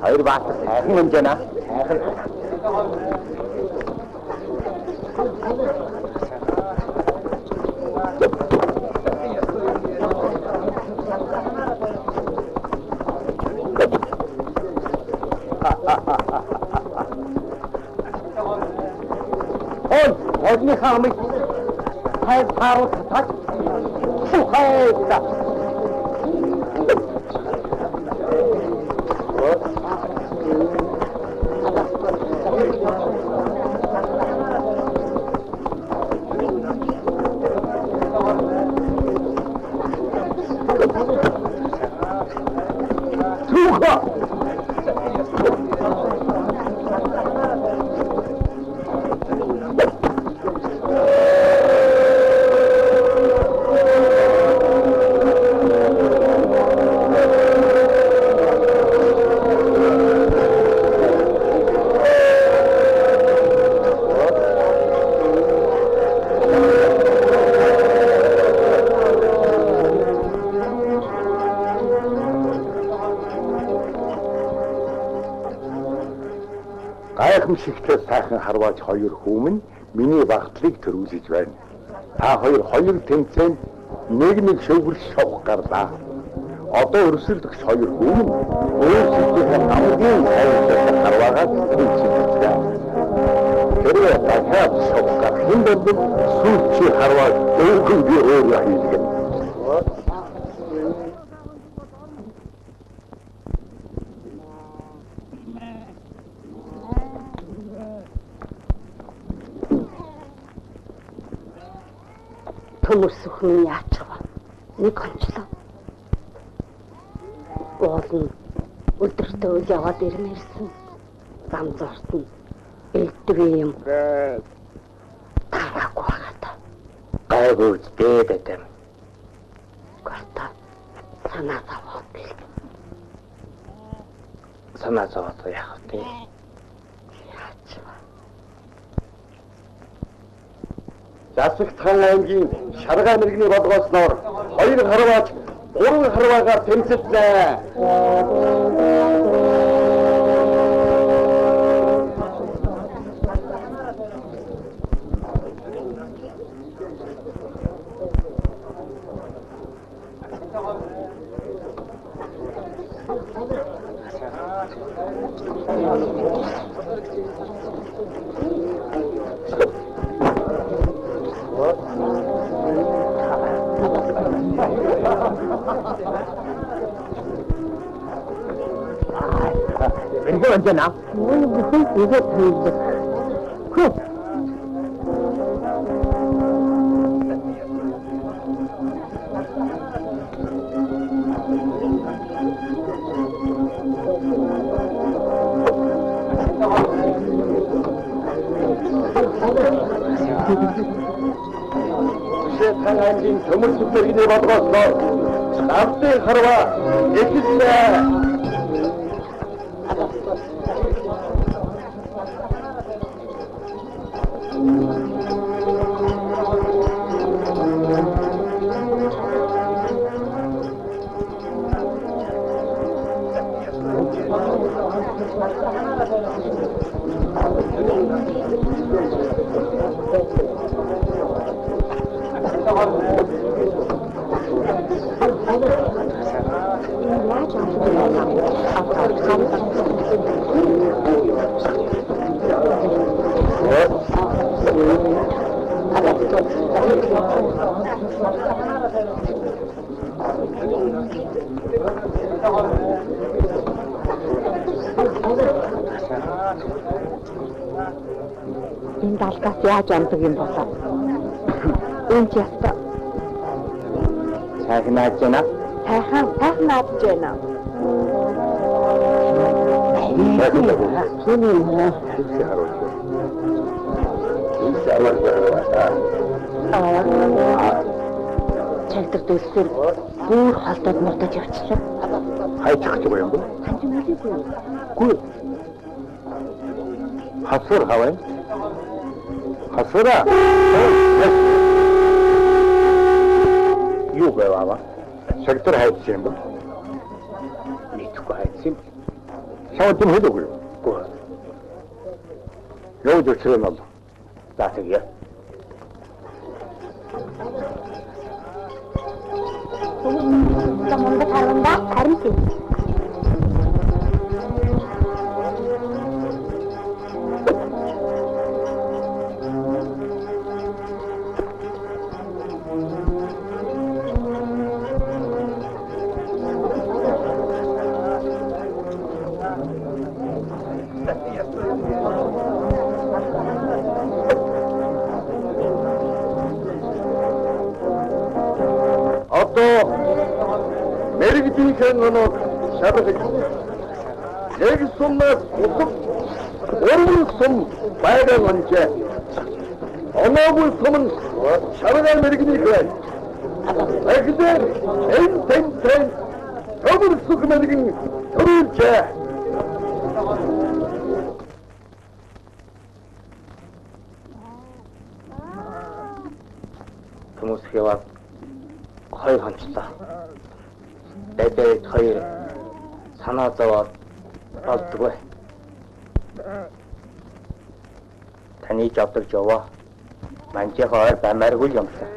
Хоёр баат сайхан хэмжээнэ. Сайхан. Одни хамы. Хай пару так. Сухайся. Шигтэй сайхан харваач хоёр хүмүн миний багтлыг төрүүлж байна. Та хоёр тэмцээнд нэг шөвгөл шовх гарлаа. Одоо өрсөлдөгч хоёр хүмүн өөрсдийнхөө хамгийн сайн харваагаар тэмцэжээ. Тэрээр дахиад шовх гарах юм бол сүүлчийн харваа өвгөн би өөрөө хийлгэнэ. төмөрс өхнөө яачихва. Нэг онцлоо. Уул нь өдөртөө үл яваад ирмээрсэн. Зам зорт нь элдэг юм. Тараагүй хата. Гайгүй дээд эдэм. Гарта санаа зовоод бил. Санаа зовоод яах вэ? Яачва. Засагтхан аймгийн Шаргаа мэрэгний болгоосноор 2 харваач 3 харваагаар тэмцэллээ. Ini macam mana? Ini bukan juga terjadi. Засагтхан аймгийн төмөрс мэрэгний болгоосноор Давтын харваа эхэллээ. Энэ далгаас яаж амдаг юм болоо? Энд яста. Сайхан нааж байна. Сайхан нааж байна. Чагтар дэвсэр бүр холдоод мурдаж явчихлаа. Хайчих гэж байгаа юм бэ? Ханчин үлээгүй. Гүй. Хасвар хаваа. Хасвара. Юу байваа? Шагтар хайчих юм бэ? Мэдхгүй хайсан. Шавд юм хэлээгүй юу? Гүй. Юу ч юм бол. За тэгээ. Замунда харванда харин тийм. Мэрэгдийнхэн өнөө шаргаж яг сумнаас усах уран сум байгаан онжээ. Оноогүй сум нь шаргаа мэрэгний байна. Эхлээд энэ тэнцэн төмөрсөх мэрэгэн төрүүлжээ. Төмөрсөх яваад 2 хонцлоо. Дэдээд 2 санаа зовоод болдгоо. Таны жавдаг жаваа. Манчийнхаа ойр баймааргүй юм шиг.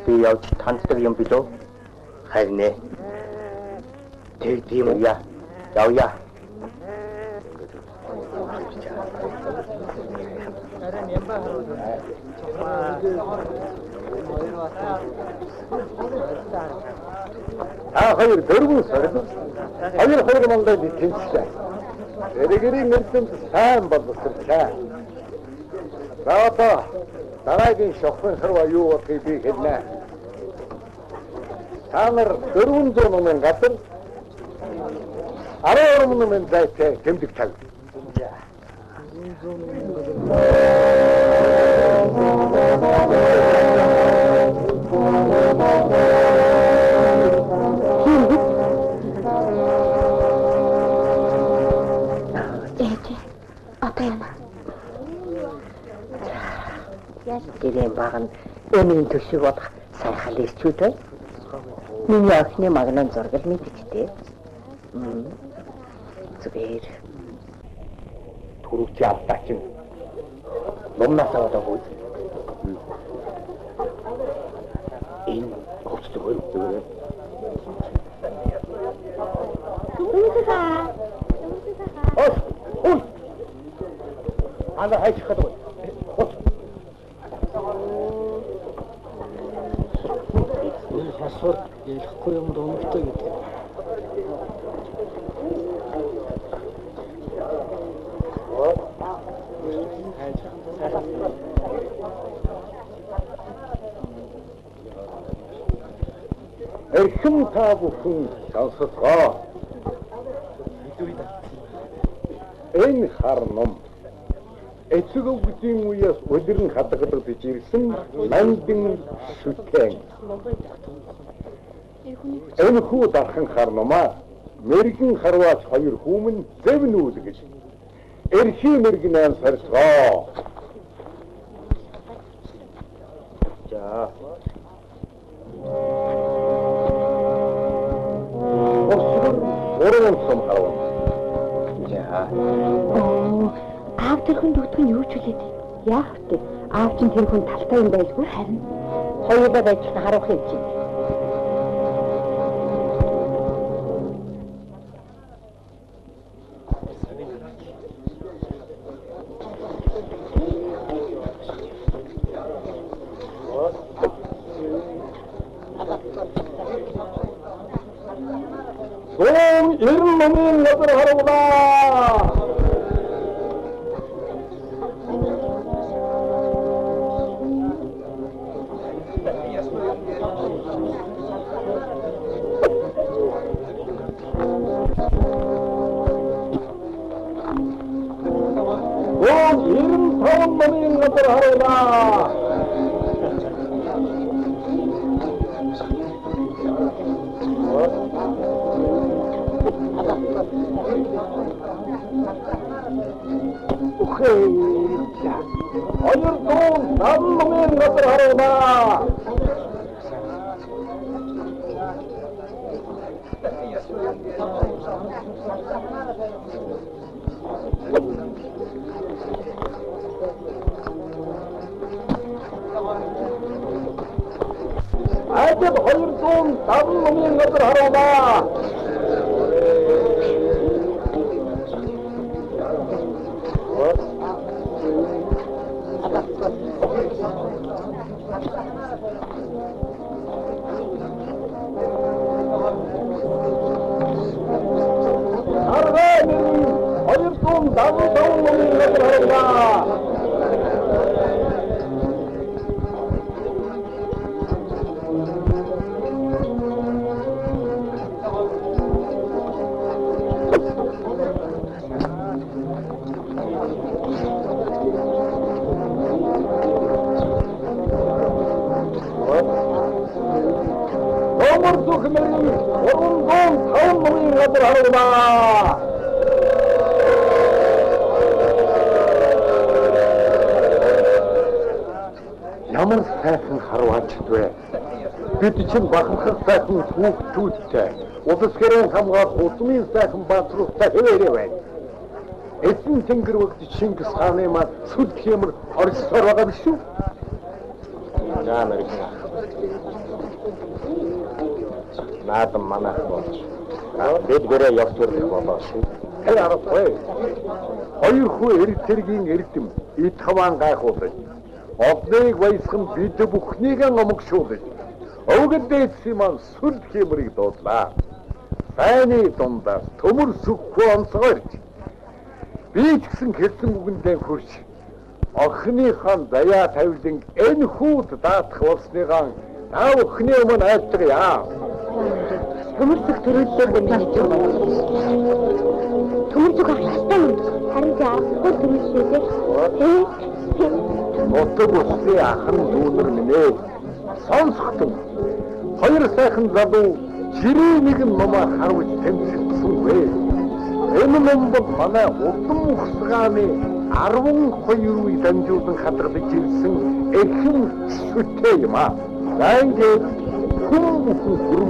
Би явж танддаг юм билүү? Харин ээ. Тэгдэм үү яа. Явъя. Hayır, dördün sarıdı. Hayır, hormonda bir kimse. Ergeri mümkün sen bazısın ki. Rahatla. дараагийн шохрын харва юу болохыг би хэлнэ. Та нар 400 мянган газар 12 мянган зайтай тэмдэг тав. Гэрэм баган эмийн төшөг болох сайхан лэрчүүдэй. Миний охины магнан зургал мэдчихтэй. Зүгээр. Түрүүч алдаа чинь номнаас аваад өгөөд. Энэ хөвчтэй хөрөв. Ой. Ана хайчих гэдэг. Хасвар ялахгүй юм доногтой гэдэг. Эрхэм та бүхэн сонсоцгоо. Энэ хар ном эцэг өвгдийн үеэс өдөрн хадгалагдж ирсэн мандин шүтэн. Энэ хүү дархан хар номаа мэрэгэн харваач 2 хүмүн зэвнүүд гэж. Эрхий мэрэгнэн сарцгоо. За. Орон сум харваа. За. Аав тэрхэн дүүтгэн юу ч үлээд. Яах вэ? Аав чинь тэр хүн талтай юм байлгүй харин. Хоёулаа байж харуулах юм чинь. Ирмэн газар харуулаа. Ирмэн газар харуулаа. Ойрдон наммын газар харуулаа. Ажид ойрдон наммын газар харуулаа. Ямар сайхан харваач вэ? Бид чинь бахархах сайхан хүүхдүүдтэй. Улс гэрэн хамгаалах улмын сайхан баатруудтай хэвээрээ байна. Эзэн тэнгэр вогт Чингис хааны мал сүд хэмэр орсоор байгаа биш үү? За мэрэгэн. Наадам манайх болж. Бид гэрээ явтуурах болоо шүү. Тэр аргагүй. 2 хүү эрдэргийн эрдэм эд хаваан гайхуулж. Одныг баясхан бид бүхнийг омогшуулж. Өвгөдөөс юм сүл хэмрийг дуудлаа. Сайны дундаас төмөр сүхгүй онцгойрч. Би ч гэсэн хэлсэн үгэндээ хурж охиныхаа даяа тавилан энэ хүүд даатах болсныгаа наа охины өмнө айлтгая. Төмөрцөг төрөллөөр дэмжиж байна. Төмөрцөг ахластай юм. Харин яахгүй төмөрчөөтэй. Отог усны ахын дүүнэр минь ээ. Сонсохтун. Хоёр сайхан залуу жирийн нэгэн номоор харуулж тэмцэлсэн вэ. Энэ ном бол манай удам ухсгааны 12 үе дамжуулан хадгалж ирсэн эрхэм сүтэй юм аа. Ингээд хүм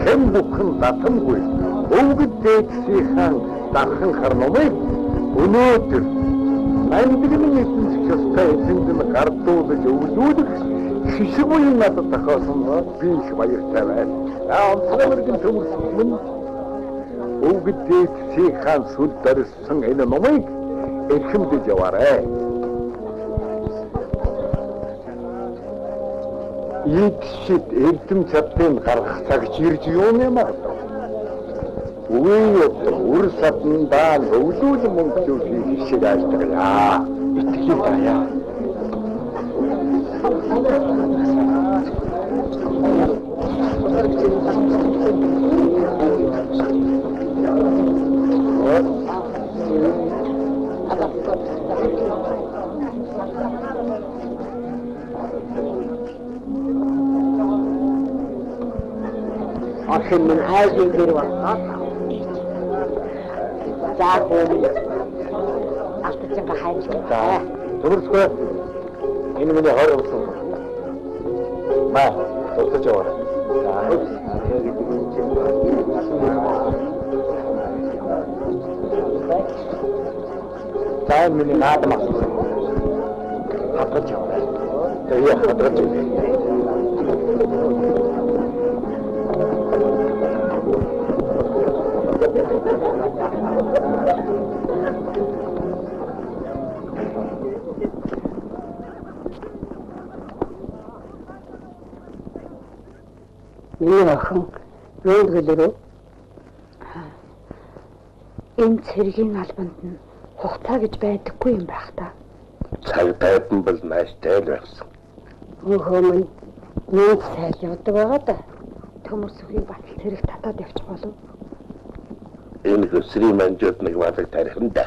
хэн бүхэн татамгүй өвгөд дээдсийн дархан харномыг өнөөдөр мандигны эзэнч ёстой эзэнд гардуулж өвлүүлэх хишиг үе надад тохиосон би их баяртай байна. Онцгойргийн төмөрсөн өвгөд дээдсийн сүл барьсан энэ номыг эрхэмдэж яваарай. Ийгшид эрдэм чадлыг гаргах цаг ирж юу юм аа? Үгүй үр саднаа өвлүүлэн мөнгөлүүлэх шиг айлтгая. Итгэл таяа. Охин минь айлын дээр байна. Заахын алтцанга хайж байгаа. Төмөрцгөө энэ миний хойр болсон. Маа тусаж яваа. За миний наадам авсан. Хадгалж яваа. Тэгээ хадгалж яваа. Миний охин юунд гэлэрөө? Энэ цэргийн албанд нь хугацаа гэж байдаггүй юм байх та. Цаг тайван бол нааштай л байсан. Өхөө минь нэг сайл явдаг байгаа да. Төмөрсөгийг батал цэрэг татаад явчих болов. Энэ хөсрийн манжууд нэг балаг тарихын да.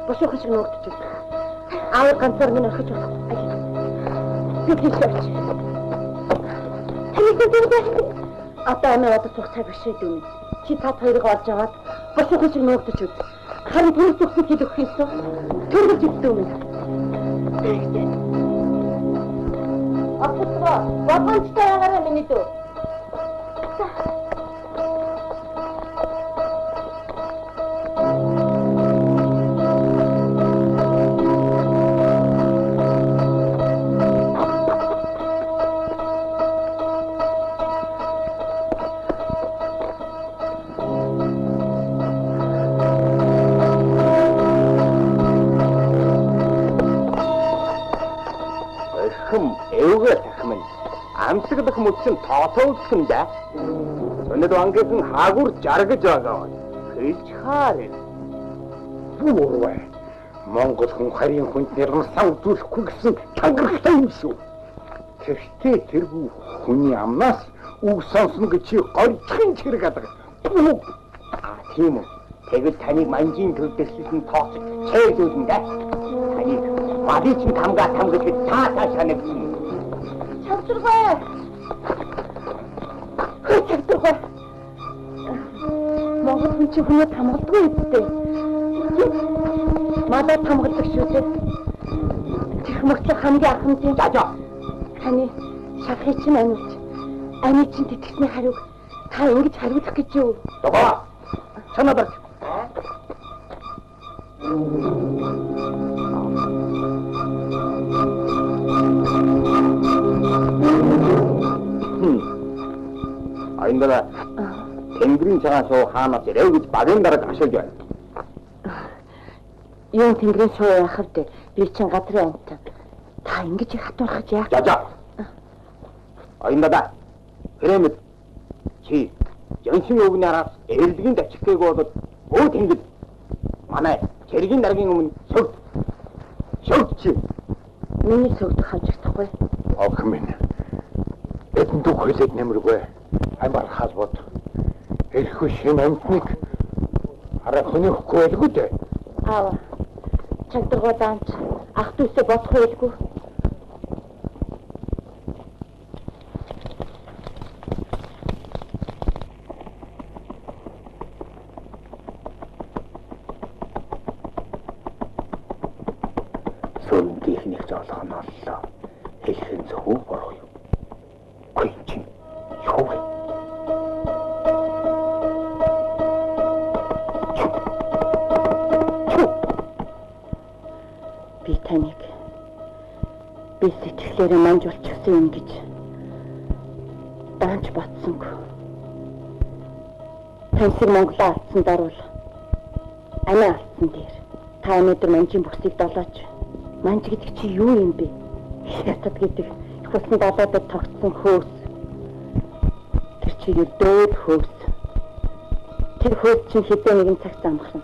Бошоо шиг нуугдчих. Аав ганцаар минь орхиж болох. Би тийшээч. Таны зүгт одоо амиа одоо цугцаа бишээд үнэ. Чи та хоёрыг олж аваад бошоо шиг нуугдчих үз. Харин түр зүгт хэл өгөх юмсан. Төрөж идэх үнэ. Апутраа, бабанчтай ягараа миний дөө. Амсагдах мөчсөн тоотоолох юм да. Өнөөдөр ангисан хаагур жаргаж байгаа. Хэлж хаарэ. Бүүрвэ. Монгол хүн харийн хүнд нэрнсаа үзүүлэхгүй гэсэн тангарахтай юм шүү. Тэрхтээ тэргүй хүний амнаас үг сонсно гэж чи гойчхон хэрэг адаг. Тийм үү. Тэгвэл таныг манжийн төвдөслөсөн тооцож чэйдүүлнэ да. Таныг бадич хамгаа хамгаж цаатаа шанагсан. Чавчргаа. Монгол хүн чи хүнээ тамгалдгүй үсттэй. Мадад тамгалдаг шүү дээ. Чих мөчлөх хамгийн ахын тийм. За. Таны шалхыг чинь амилж. Ани чинь тэтгэсний хариуг та ингэж хариулах гэж юу? Догоо. Чанаа барь. Аяндаа тэнгэрийн цагаан шоу хаанаас ирэв гэж багийн дараг ашиглаж байна. Юу тэнгэрийн шоу яах вэ? Би чинь газрын амтан. Та ингэж их хатуурах гэж яах? За. Аяндаа Грэмэд чи Жонсын өвгний араас эрлэгийн давчих гээгүй болоод өө тэнгэр манай цэргийн даргийн өмнө шогд чи. Миний сөгдөх хамжигдахгүй. Ох минь. Эдэн дүү хөлөд нэмэргүй. Амар халбод. Эрхгүй шин амтныг арай хөнөхгүй байлгүй дээ. Аава. Чагдаргоо даанч ах дүүсээ бодох байлгүй. Сүрдийнхнийг зоолох нь оллоо. Хэлхэн зөв бороо юу? Хөөе чи. Юу вэ? Би таныг би сэтгэлээрээ манжуулчихсан юм гэж даанч бодсонгүй. Тансаг Монголоо алдсанд орвол амиа алдсан дээр та өнөөдөр манжийн бүсийг долооч. Манж гэдэг чи юу юм бэ? Хятад гэдэг их усан далайдад тогтсон хөөс. Тэр чи өдөөд хөөс. Тэр хөөс чинь хэдэн нэгэн цагт замхран.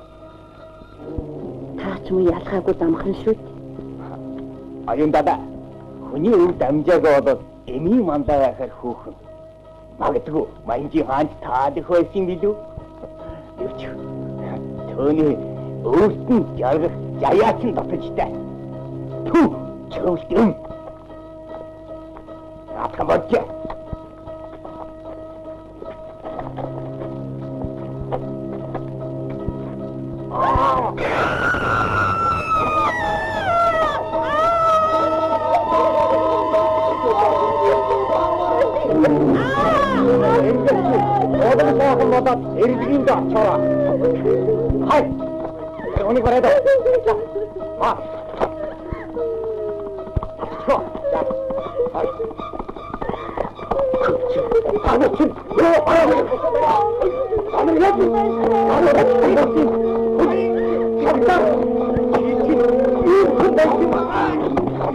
Та ч муу ялгаагүй замхран шүү дээ. Аяндаа хүний өв дамжаагаа болоод эми мандаа байхаар хөөхөн. Магадгүй манжийн хаанч таадах байсан билүү? Гэвч төөний өөрт нь жаргах жаяач нь дотожтай. Тү чөлтөн. Атгамж. Одон саахан бодоод эргэлгийн дэ очоороо. Хай. Өнийг барайд. Аа.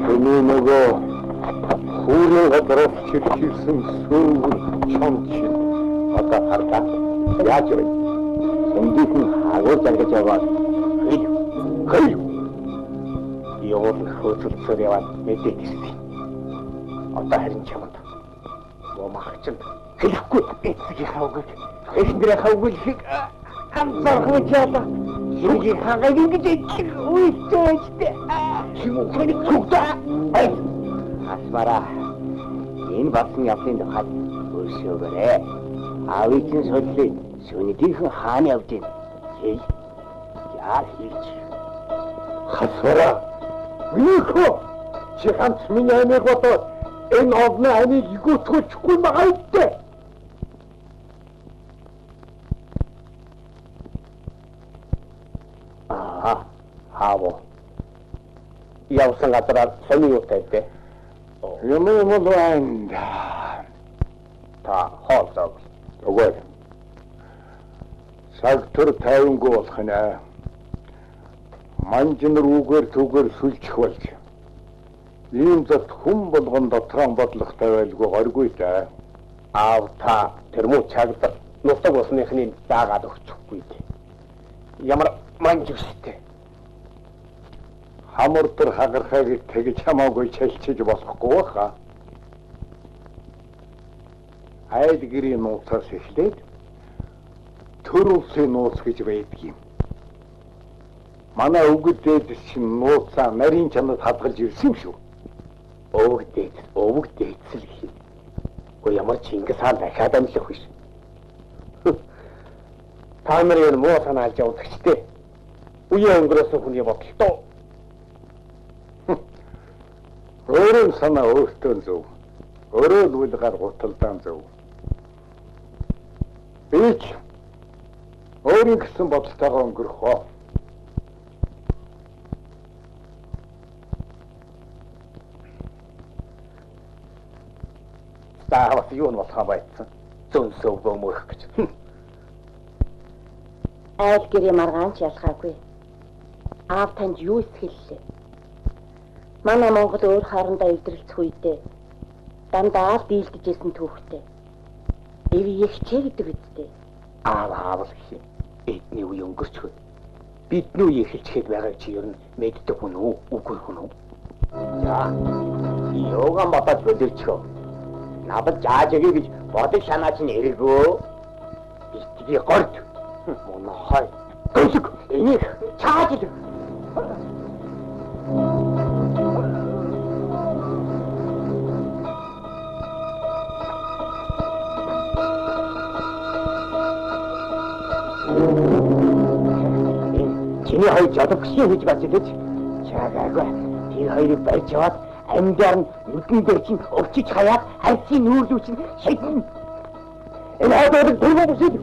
Хүний нөгөө хүүрийн гадраас чирчилсэн сүүр чамч Одоо хардаа яаж вэ? Эндийнх нь хагуул заргаж яваад хэл. Яваад хөөцөлцөр яваад мэдээ гиссэн. Одоо харин чамд махчд хэлэхгүй эцгийн хавгыг эхнэрээ хавгыг шиг хамсархаж яла. Юугийн хагыг ингэж үйцөөжтэй. Чи үхний зүгтээ. Асмара. Энэ басан явдлын тухайд өшөөгөрөө. Авичин содлыг сүнэтийнхэн хааны явж байна. Хэл. Яа хийч. Хасвара. Минийхөө чи ганц миний амийг бодоод энэ овны амийг игүүцгүүлчихгүй байгаа үстэй. Хаав. Явсан газараа сони юутай дээ. Юм байна. Та хоолцоо. Өгөө. Цаг төр тайвангүй болох нэ. Манжин рүүгээр түгээр сүлжих болж. Ийм зөвхт хүн болгон дотроо бодлоготой байлгүй горгүй дээ. Аав та тэрмүү чагд нутаг усныхны даагаад өгчихгүй дээ. Ямар манж өстэй. Хамар төр хагархайг тэгж хамаагүй чалчиж болохгүй баха. Айд гэрийн нууцаас эхлээд төр улсын нууц гэж байдаг юм. Манай өвгд дээдэс чинь нууцаа нарийн чанад хадгалж ирсэн юм шүү. Өвгд дээдэс л гэх юм. Гэхдээ ямар Чингис хаан дахиад амлах биш. Та нарын муу санаа алж явуулагчтэй. Үеийн өнгөрөөсөн хүний бодолтой. Өөрийн санаа өөртөө зөв. Өөрөө л үл гар гуталдаан зөв. Би ч өөрийн гэсэн бодолтойгоо өнгөрөх хоо. Таавас юу нь болох байсан. Зөнсөө бөмөрөх гэж. Айл гэрээ маргаанч ялгаагүй. Аав танд юу ихэллээ? Манай Монгол өөр хоорондоо эвдрэлцэх үедээ дандаа дийлдэжсэн түүхтэй. Эвийг хичээдэг үсттэй. Аав л гэх юм. Эдний үе өнгөрчхөө. Бидний үе эхэлчихэд байгаа чи ер нь мэддэг хүн үү? Үгүй хүн үү? За. Йоган батад бөлөвчөө. Надад жаажэгээ гэж бодож санаач нь эргөө. Битгий горд. Монохой. Гөлөг. Энийг чааж ил. Чиний хоёр жадвагшийн хийж бац гэж чагаагүй. Тэр хоёрыг барьж яваад амьдаар нь нүдэн дээр чинь өвчиж хаяад хайцын нүүрлүү чинь шийднэ. Энэ хадаад дөрвөө бүсэд.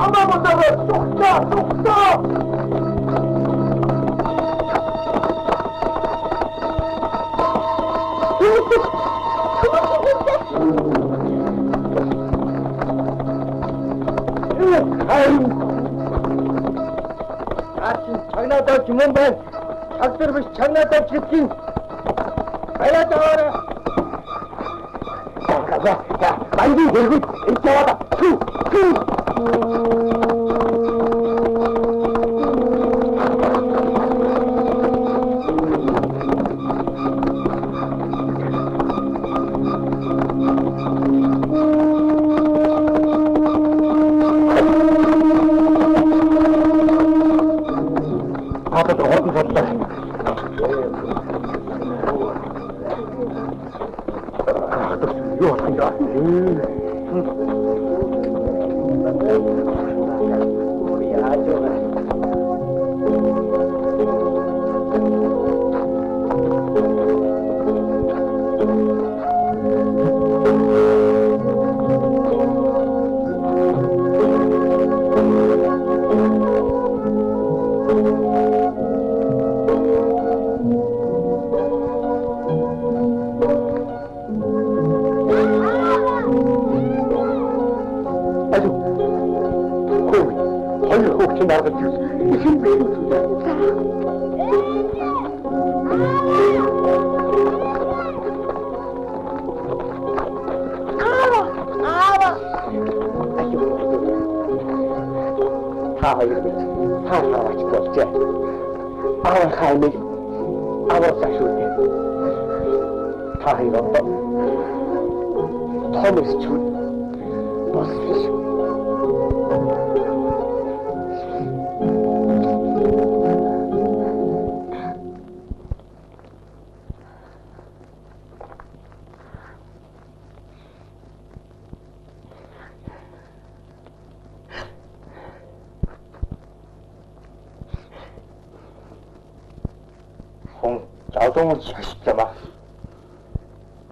Ама мотор сухта. Чагнадаа юм байна. Чагдар биш чагнадаа чигтин. Баяа таараа. За, банди дэргүүд энэ яваа.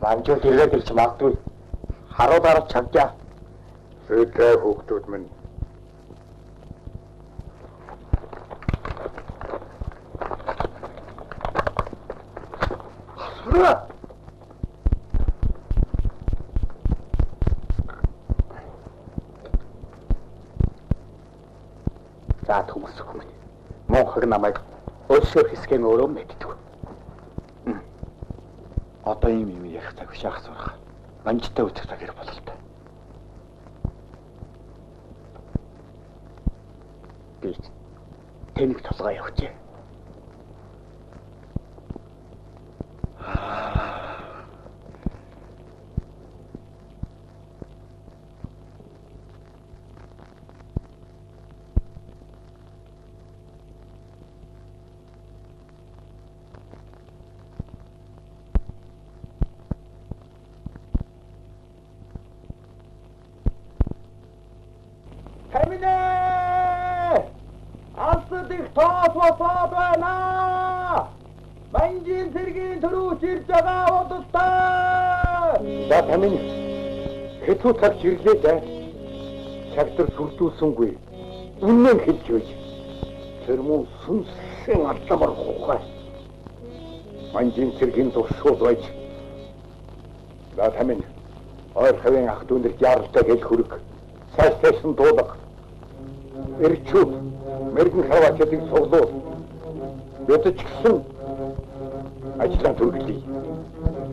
Манжууд ирээд ирж магадгүй. Харуулаараа чагжаа. Өдөө хүүхдүүд минь. Сураа. За хүмүүс хүмүүс. Монхог намайг өлсөөр хэсгэн өөрөө мэддэг. Одоо юм ярих цаг биш ах сурах. Манжтай үтэх цаг хэрэг бололтой. Би тэнэг толгой явуулъя. Надад их тоосвол байна. Манжин цэргийн төрүүч ирж байгаа удалтай. За тамин хэцүү цаг ирлээ дээ. Чагтар сүрдүүлсэнгүй. Үнэн хэлж байж. Тэр мөн сүнсэн алламар хухай. Манжин цэргийн туршуул байж. За тамин ойр хавийн ах дүүнэрт яаралтай гэл хүрэг. Сайштай дуулах. Эрчүүд мэрэгэн хаваачдыг суглуул. Ядаж гисэн ажлаа төрөлий.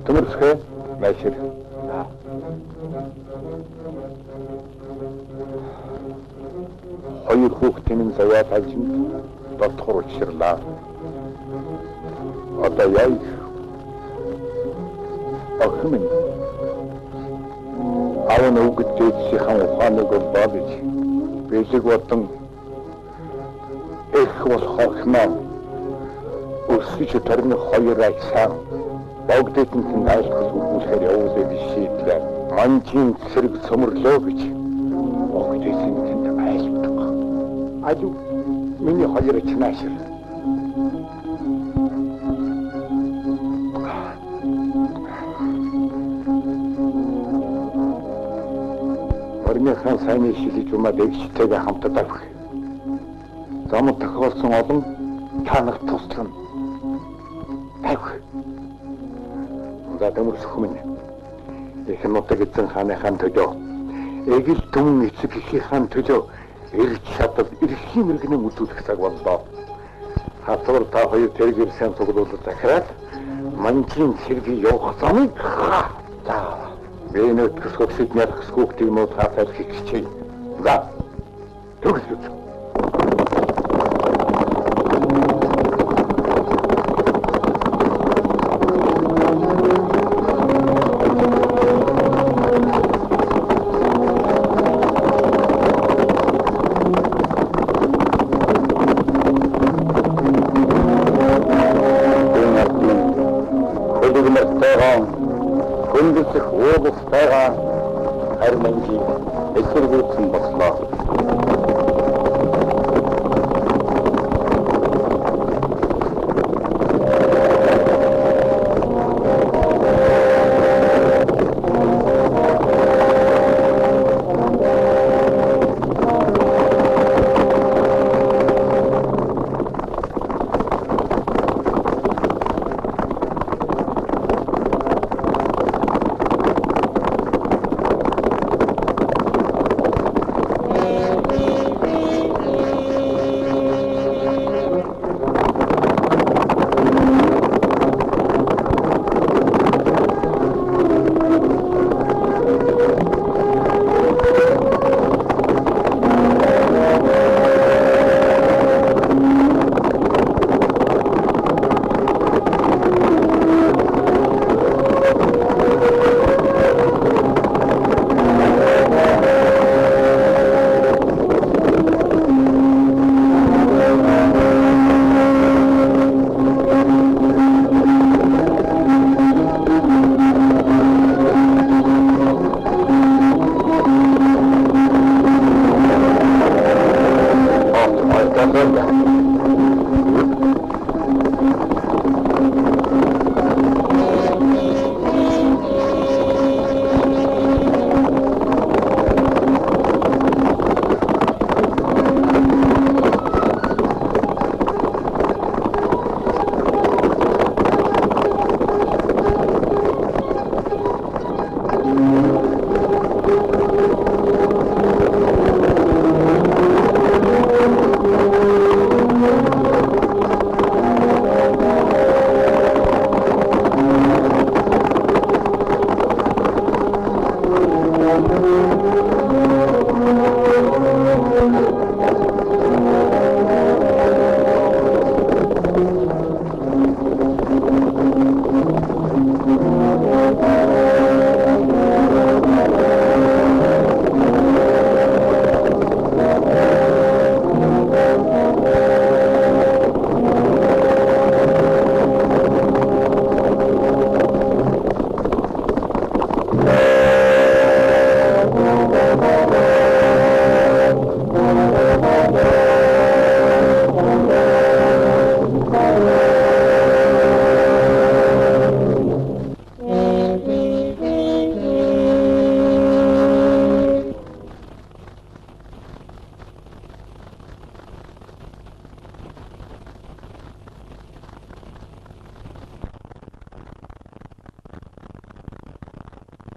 Төмөрсгөө майшир. Хоёр хүүхдийн заваа талжинд дотхор учирлаа. Одоо яа охин минь аван өгдөөс хан ухааныг бодож бэлэг бодон их болохоо өсөж төрний хоёр ажлаа богдэтэн айлхас үлдэхээр явуулаад шийдлээ. Манжин цэрэг цөмөрлөө гэж богдэтэн тэнд айлтдаг. Aju миний хоёр чнаашир. Орныхан сайн шилж умаад эгчтэйгээ хамтад авах. Замд тохиолсон олон танах туслана. Авах. За төмөрсөх минь. Их нутаг эзэн хааныхан төлөө. Эгэл түмэн эцэг эхийнхээ төлөө эрж чадвал эрхийн мэрэгнээ үзүүлэх цаг боллоо. Хатвар та хоёр тэргээр сайн цуглуулж захираад манжин цэргийн явах замыг за бэнэт көсгөсөд нэрх скүүхтийг мод хатал хийчихье. За төгсөж. Хүндсэх уулстайгаа харманжи эсэргүүцэн бослоо.